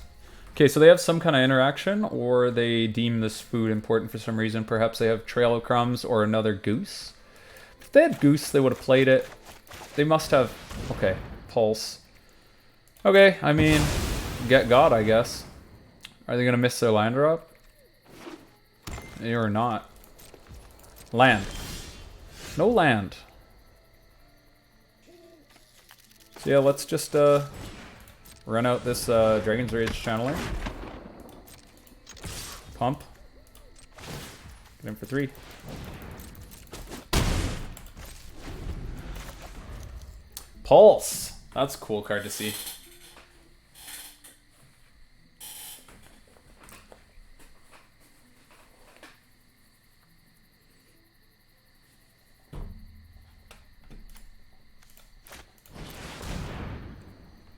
Speaker 1: Okay, so they have some kind of interaction, or they deem this food important for some reason. Perhaps they have Trail of Crumbs or another Goose. If they had Goose, they would have played it. They must have... Okay, Pulse. Okay, I mean, get God, I guess. Are they going to miss their land drop? Or not? Land. No land. So yeah, let's just... run out this Dragon's Rage Channeler. Pump. Get him for 3. Pulse. That's a cool card to see.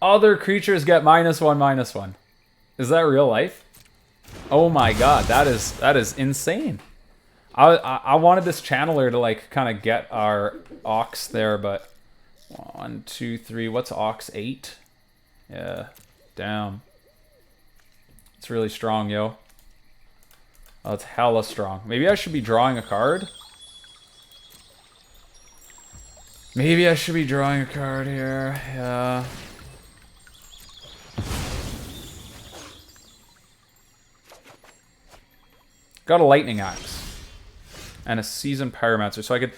Speaker 1: Other creatures get -1/-1. Is that real life? Oh my god, that is insane. I wanted this channeler to like kind of get our Ox there, but 1, 2, 3. What's Ox? 8? Yeah, damn. It's really strong, yo. Oh, it's hella strong. Maybe I should be drawing a card. Maybe I should be drawing a card here. Yeah. Got a Lightning Axe and a Seasoned Pyromancer, so I could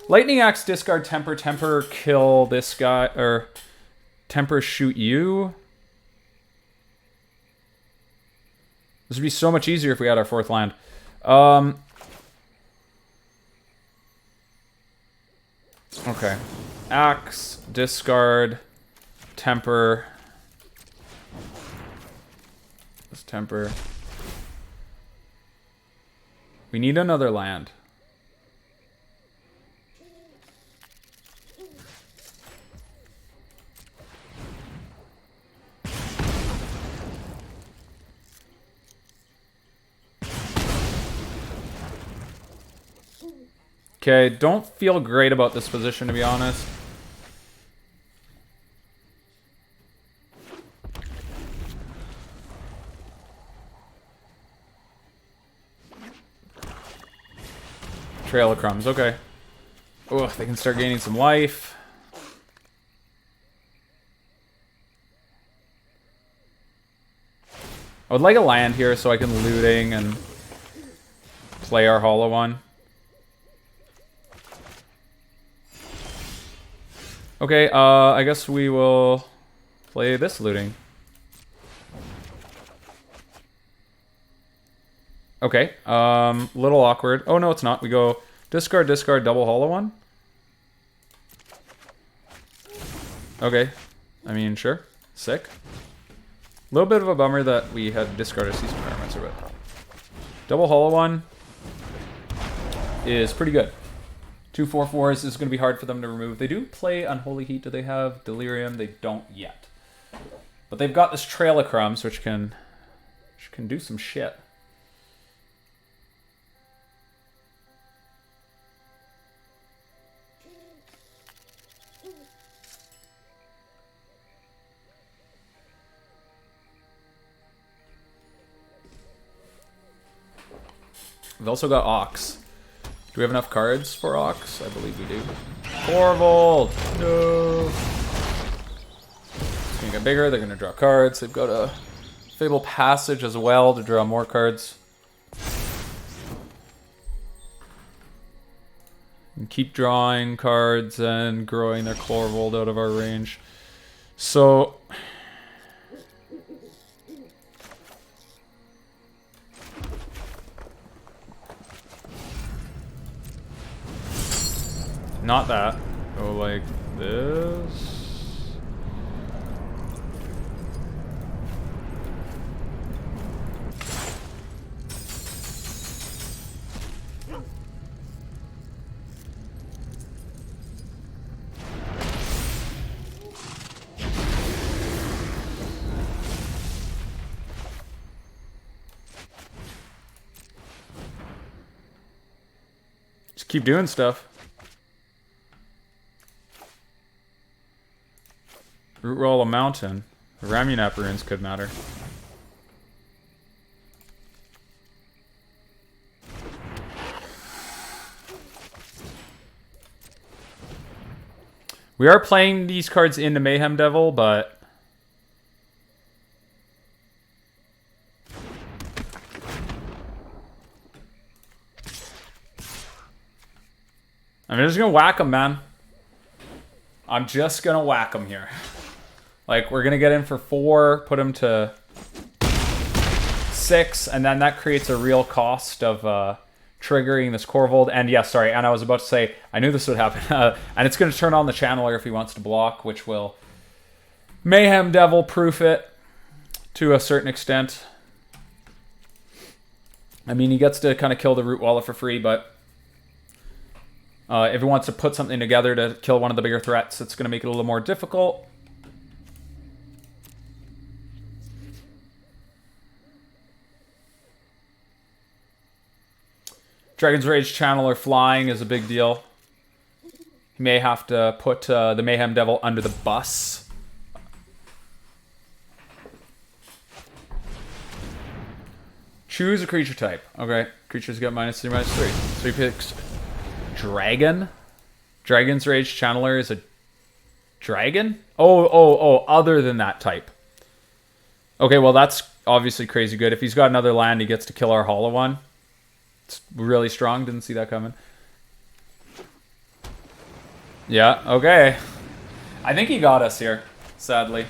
Speaker 1: Lightning Axe, discard Temper, Temper, kill this guy, or Temper, shoot you. This would be so much easier if we had our 4th land. Okay, Axe, discard, Temper. This Temper. We need another land. Okay, don't feel great about this position, to be honest. Trail of Crumbs, okay. Ugh, they can start gaining some life. I would like a land here so I can looting and play our hollow one. Okay, I guess we will play this looting. Okay, little awkward. Oh no, it's not. We go discard, discard, double hollow one. Okay, I mean, sure. Sick. A little bit of a bummer that we had discarded Seasoned Pyromancer, but double hollow one is pretty good. 2 4/4s is going to be hard for them to remove. They do play Unholy Heat. Do they have Delirium? They don't yet. But they've got this Trail of Crumbs, which can do some shit. We've also got Ox. Do we have enough cards for Ox? I believe we do. Corvold! No! It's gonna get bigger, they're gonna draw cards. They've got a Fable Passage as well to draw more cards. And keep drawing cards and growing their Corvold out of our range. So... not that. Go like this. Just keep doing stuff. Rootwalla Mountain. Ramunap Ruins could matter. We are playing these cards into Mayhem Devil, but... I'm just gonna whack him, man. I'm just gonna whack him here. Like, we're gonna get in for 4, put him to 6, and then that creates a real cost of triggering this Corvold. And yeah, sorry, and I was about to say, I knew this would happen. And it's gonna turn on the channeler if he wants to block, which will Mayhem Devil proof it to a certain extent. I mean, he gets to kind of kill the Rootwalla for free, but if he wants to put something together to kill one of the bigger threats, it's going to make it a little more difficult. Dragon's Rage Channeler flying is a big deal. He may have to put the Mayhem Devil under the bus. Choose a creature type. Okay, creatures get -3, -3. 3 picks. Dragon? Dragon's Rage Channeler is a dragon? Oh, other than that type. Okay, well that's obviously crazy good. If he's got another land, he gets to kill our hollow one. It's really strong. Didn't see that coming. Yeah, okay. I think he got us here, sadly.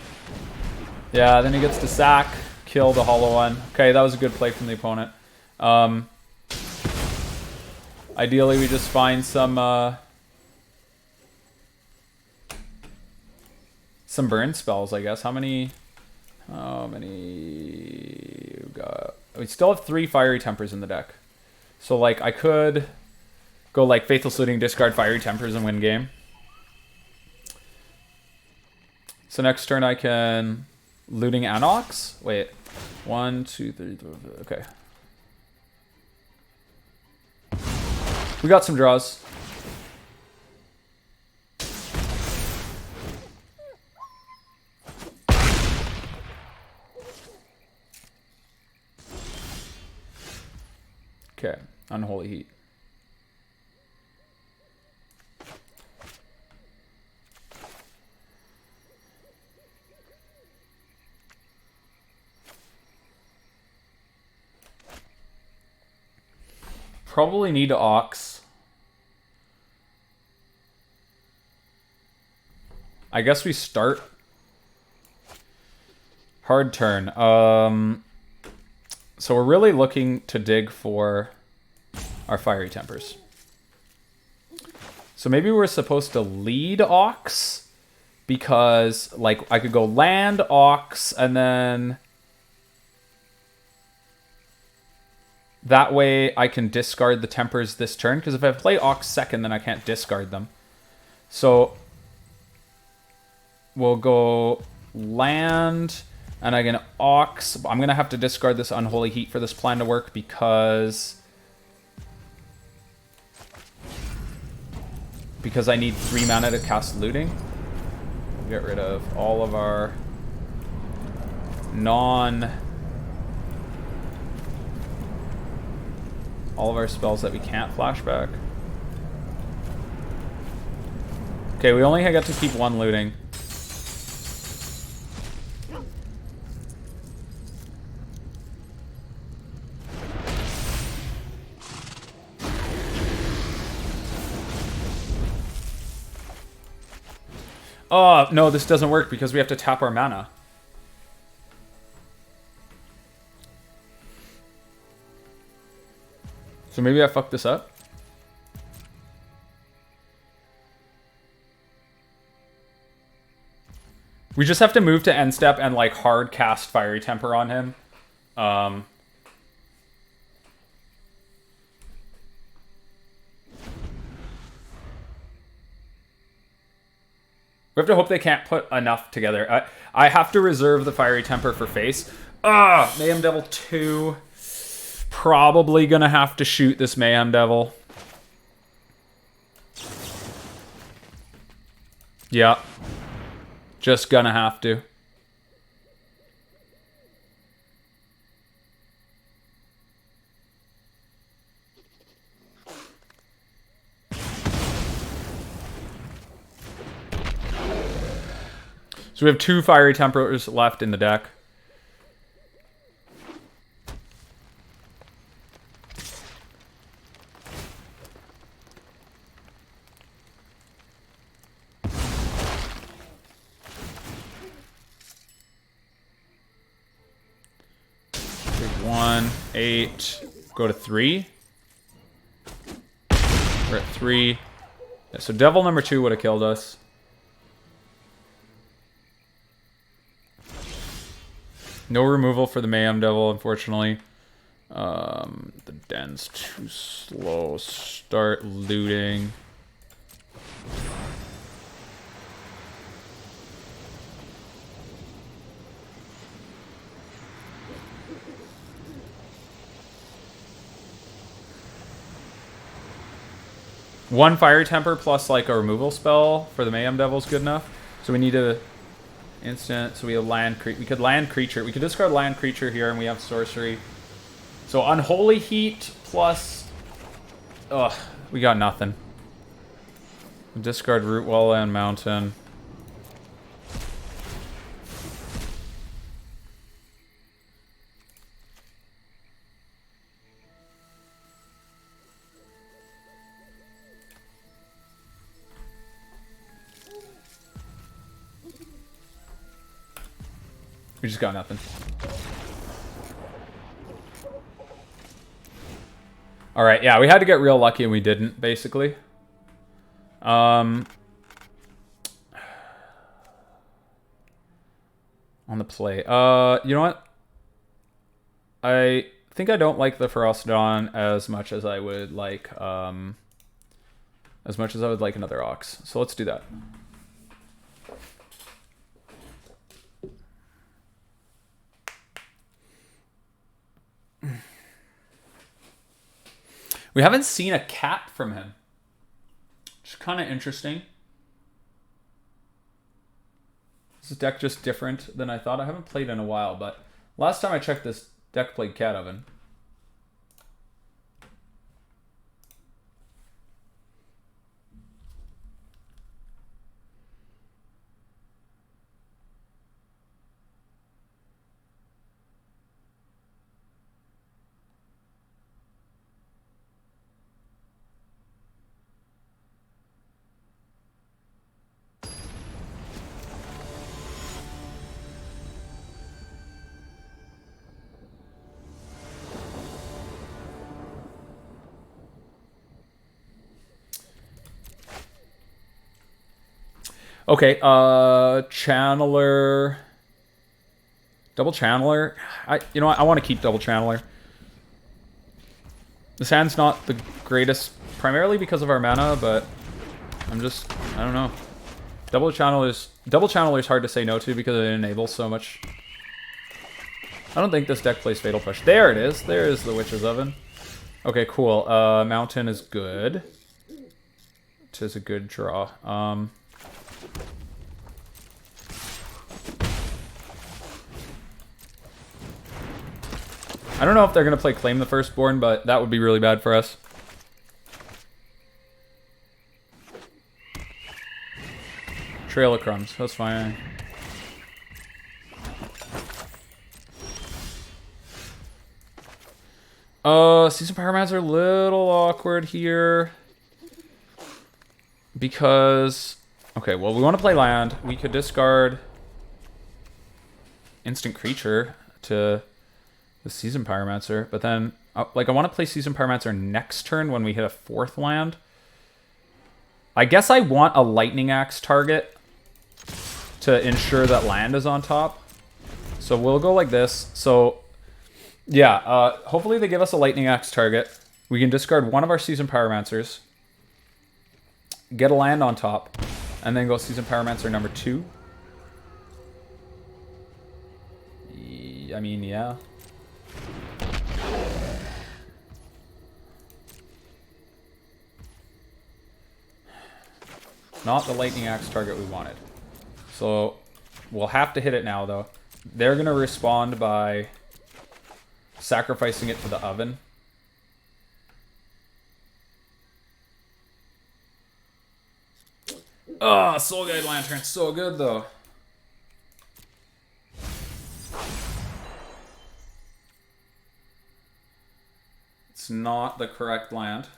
Speaker 1: Yeah, then he gets to sack, kill the hollow one. Okay, that was a good play from the opponent. Ideally, we just find some burn spells, I guess. How many we got? We still have 3 Fiery Tempers in the deck. So, like, I could go, like, Faithless Looting, discard Fiery Tempers, and win game. So next turn I can Looting and Ox. Wait. 1, 2, 3, 4, okay. We got some draws. Okay, Unholy Heat. Probably need to Ox. I guess we start. Hard turn. So we're really looking to dig for our Fiery Tempers. So maybe we're supposed to lead Ox, because like I could go land Ox and then that way I can discard the Tempers this turn, because if I play Ox second, then I can't discard them. So we'll go land, and I can Ox. I'm going to have to discard this Unholy Heat for this plan to work, because I need 3 mana to cast Looting. Get rid of all of our all of our spells that we can't flashback. Okay, we only get to keep 1 Looting. Oh, no, this doesn't work because we have to tap our mana. So maybe I fucked this up. We just have to move to end step and like hard cast Fiery Temper on him. We have to hope they can't put enough together. I have to reserve the Fiery Temper for face. Mayhem Devil 2. Probably gonna have to shoot this Mayhem Devil. Yeah. Just gonna have to. So we have 2 Fiery Tempers left in the deck. Take 1, 8, go to 3. We're at 3. Yeah, so Devil number 2 would have killed us. No removal for the Mayhem Devil, unfortunately. The den's too slow. Start looting. One Fiery Temper plus like a removal spell for the Mayhem Devil is good enough. So we need to instant. So we have land creature. We could land creature. We could discard land creature here, and we have sorcery. So Unholy Heat plus. Ugh, we got nothing. Discard Rootwalla and Mountain. We just got nothing. Alright, yeah, we had to get real lucky and we didn't, basically. On the play. You know what? I think I don't like the Ferocidon as much as I would like another Ox. So let's do that. We haven't seen a cat from him. Which is kind of interesting. Is this deck just different than I thought? I haven't played in a while, but last time I checked, this deck played Cat Oven. Okay, Channeler. Double Channeler. You know what? I want to keep Double Channeler. This hand's not the greatest, primarily because of our mana, but I don't know. Double Channeler is hard to say no to because it enables so much. I don't think this deck plays Fatal Push. There it is. There is the Witch's Oven. Okay, cool. Mountain is good. It is a good draw. I don't know if they're going to play Claim the Firstborn, but that would be really bad for us. Trail of Crumbs. That's fine. Seasoned Pyromancer, a little awkward here. Because... Okay, well, we want to play land. We could discard instant creature to the Seasoned Pyromancer, but then, like, I want to play Seasoned Pyromancer next turn when we hit a 4th land. I guess I want a Lightning Axe target to ensure that land is on top. So we'll go like this. So, yeah, hopefully they give us a Lightning Axe target. We can discard one of our Seasoned Pyromancers, get a land on top, and then go Seasoned Pyromancer number 2. I mean, yeah. Not the Lightning Axe target we wanted. So we'll have to hit it now, though. They're going to respond by sacrificing it to the oven. Oh, Soul Guide Lantern, so good, though. It's not the correct land.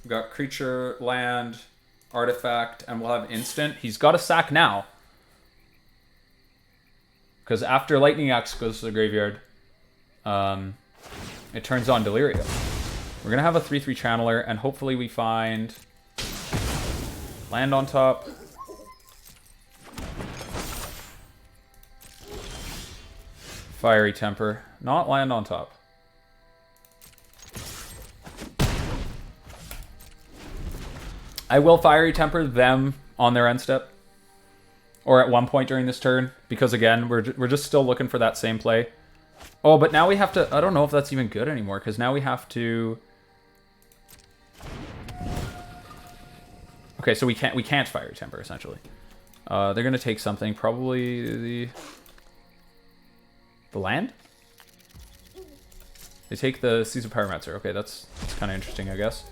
Speaker 1: We've got creature, land, artifact, and we'll have instant. He's got a sack now. Because after Lightning Axe goes to the graveyard, it turns on Delirium. We're going to have a 3/3 Channeler, and hopefully we find land on top. Fiery Temper. Not land on top. I will Fiery Temper them on their end step. Or at one point during this turn. Because again, we're just still looking for that same play. Oh, but now we have to... I don't know if that's even good anymore. Because now we have to... Okay, so we can't Fiery Temper, essentially. They're going to take something. Probably the land? They take the Seasoned Pyromancer. Okay, that's kind of interesting, I guess.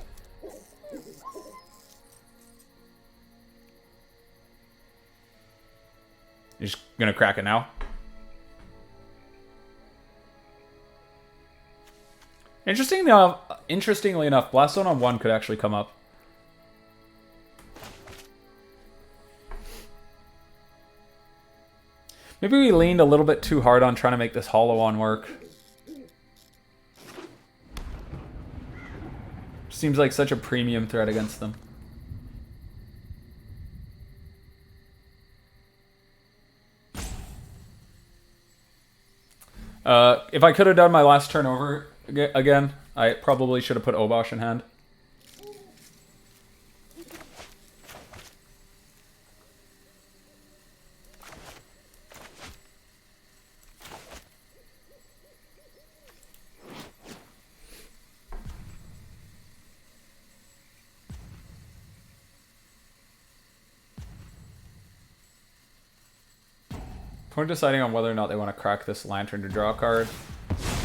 Speaker 1: You're just going to crack it now? Interestingly enough, Blast Zone on 1 could actually come up. Maybe we leaned a little bit too hard on trying to make this Hollow On work. Seems like such a premium threat against them. If I could have done my last turn over again, I probably should have put Obosh in hand. We're deciding on whether or not they want to crack this Lantern to draw a card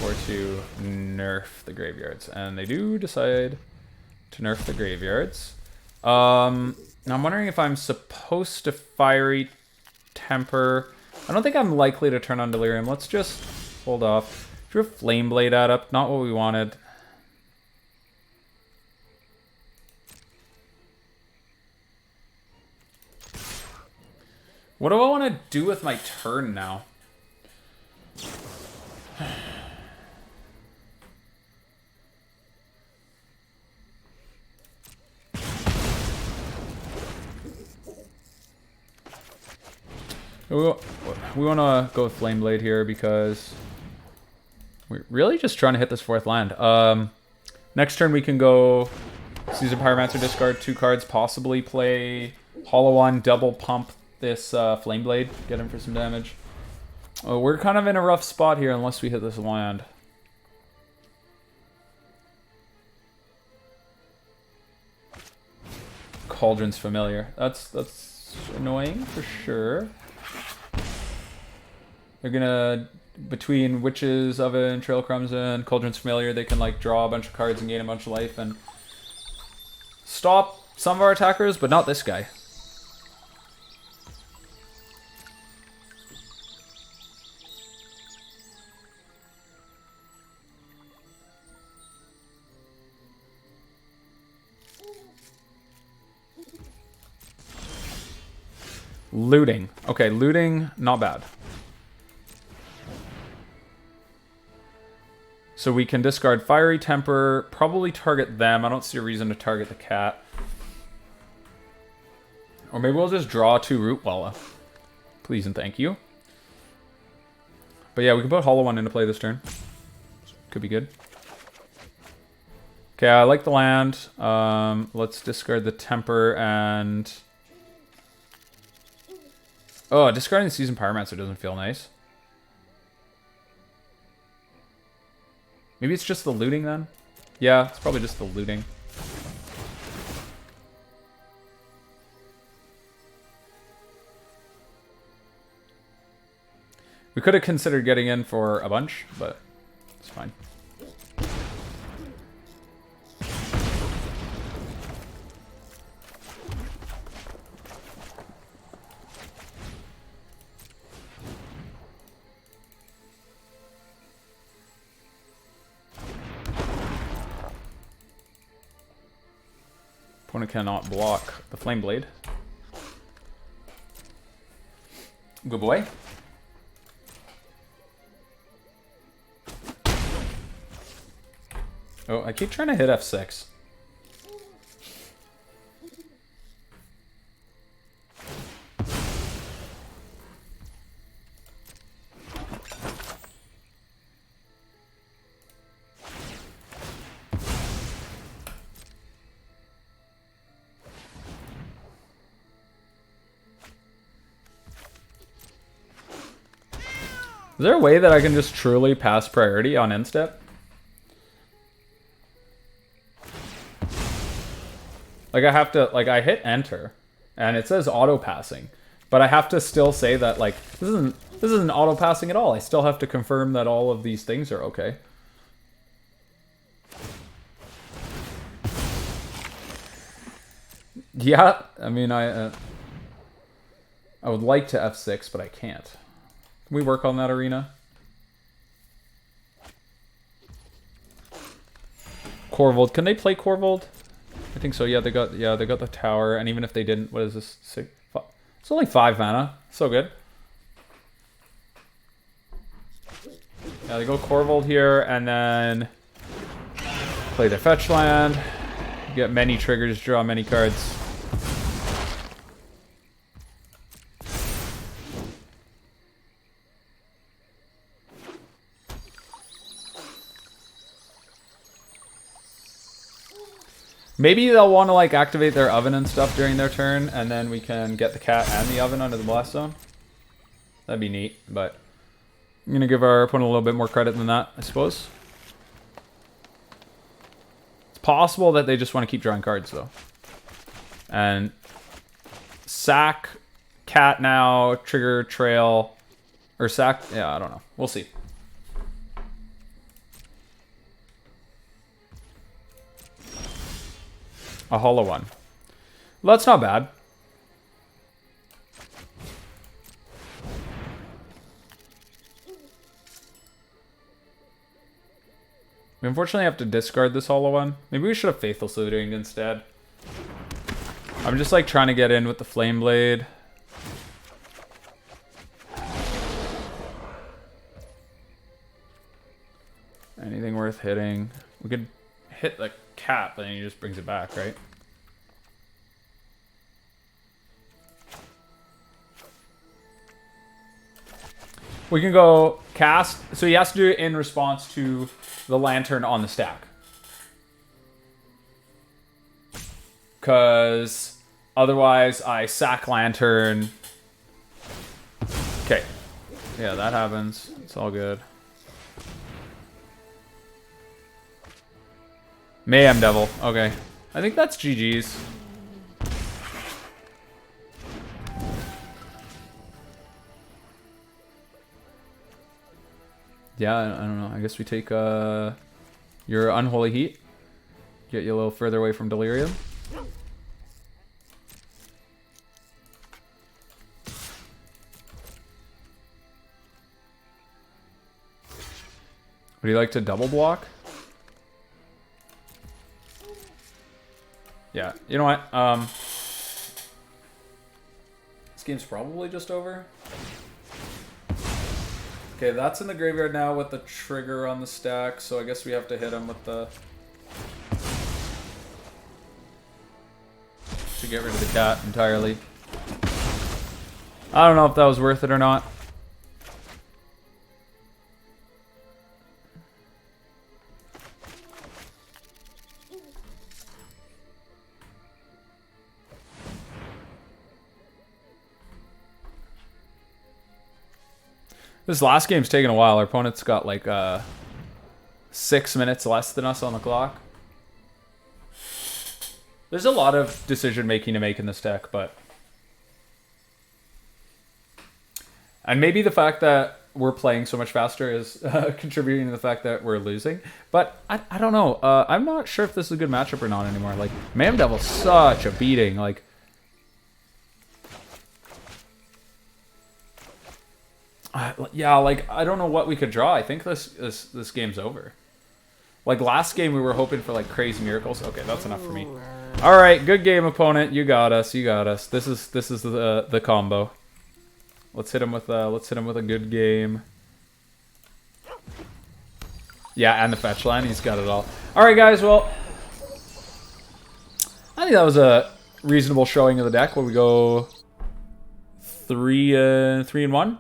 Speaker 1: or to nerf the graveyards. And they do decide to nerf the graveyards. Now I'm wondering if I'm supposed to Fiery Temper. I don't think I'm likely to turn on Delirium. Let's just hold off. Drew a Flameblade Adept. Not what we wanted. What do I want to do with my turn now? We want to go with Flameblade here because we're really just trying to hit this 4th land. Next turn we can go Seasoned Pyromancer, discard 2 cards, possibly play Hollow On, double pump this Flameblade, get him for some damage. Oh, we're kind of in a rough spot here unless we hit this land. Cauldron's Familiar. That's annoying for sure. They're gonna, between Witch's Oven, Trail Crumbs, and Cauldron's Familiar, they can like draw a bunch of cards and gain a bunch of life and stop some of our attackers, but not this guy. Looting. Okay, looting, not bad. So we can discard Fiery Temper, probably target them. I don't see a reason to target the cat. Or maybe we'll just draw 2 Rootwalla. Please and thank you. But yeah, we can put Hollow One into play this turn. Could be good. Okay, I like the land. Let's discard the Temper and... Oh, discarding the Seasoned Pyromancer doesn't feel nice. Maybe it's just the looting then? Yeah, it's probably just the looting. We could have considered getting in for a bunch, but it's fine. Opponent cannot block the Flameblade. Good boy. Oh, I keep trying to hit F6. Is there a way that I can just truly pass priority on instep? Like I have to, like I hit enter and it says auto passing, but I have to still say that like this isn't auto passing at all. I still have to confirm that all of these things are okay. Yeah, I mean I would like to F6, but I can't. Can we work on that arena? Corvold, can they play Corvold? I think so. Yeah, they got the tower, and even if they didn't, what is this? It's only 5 mana. So good. Yeah, they go Corvold here, and then play their fetch land. Get many triggers, draw many cards. Maybe they'll want to like activate their oven and stuff during their turn, and then we can get the cat and the oven under the blast zone. That'd be neat, but I'm gonna give our opponent a little bit more credit than that, I suppose. It's possible that they just want to keep drawing cards though. And sack cat now, trigger trail, or sack, yeah, I don't know. We'll see. A hollow one. Well, that's not bad. We unfortunately have to discard this hollow one. Maybe we should have Faithless Looting instead. I'm just like trying to get in with the Flameblade. Anything worth hitting? We could hit the cat, but then he just brings it back, right? We can go cast. So he has to do it in response to the lantern on the stack. Because otherwise I sack lantern. Okay. Yeah, that happens. It's all good. Mayhem Devil. Okay. I think that's GG's. Yeah, I don't know. I guess we take your Unholy Heat. Get you a little further away from Delirium. Would you like to double block? Yeah, you know what? This game's probably just over. Okay, that's in the graveyard now with the trigger on the stack, so I guess we have to hit him with the... to get rid of the cat entirely. I don't know if that was worth it or not. This last game's taking a while. Our opponent's got like 6 minutes less than us on the clock. There's a lot of decision making to make in this deck, but... And maybe the fact that we're playing so much faster is contributing to the fact that we're losing. But I don't know. I'm not sure if this is a good matchup or not anymore. Like, Mayhem Devil's such a beating. Like... yeah, like, I don't know what we could draw. I think this game's over. Like, last game we were hoping for, like, crazy miracles. Okay, that's enough for me. Alright, good game, opponent. You got us, you got us. This is the combo. Let's hit him with a good game. Yeah, and the fetch line. He's got it all. Alright, guys, well... I think that was a reasonable showing of the deck. Will we go 3-1?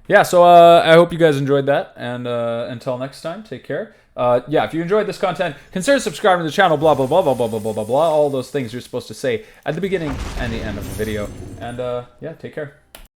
Speaker 1: Yeah, so I hope you guys enjoyed that, and until next time, take care. Yeah, if you enjoyed this content, consider subscribing to the channel, blah, blah, blah, blah, blah, blah, blah, blah, blah, all those things you're supposed to say at the beginning and the end of the video. And, yeah, take care.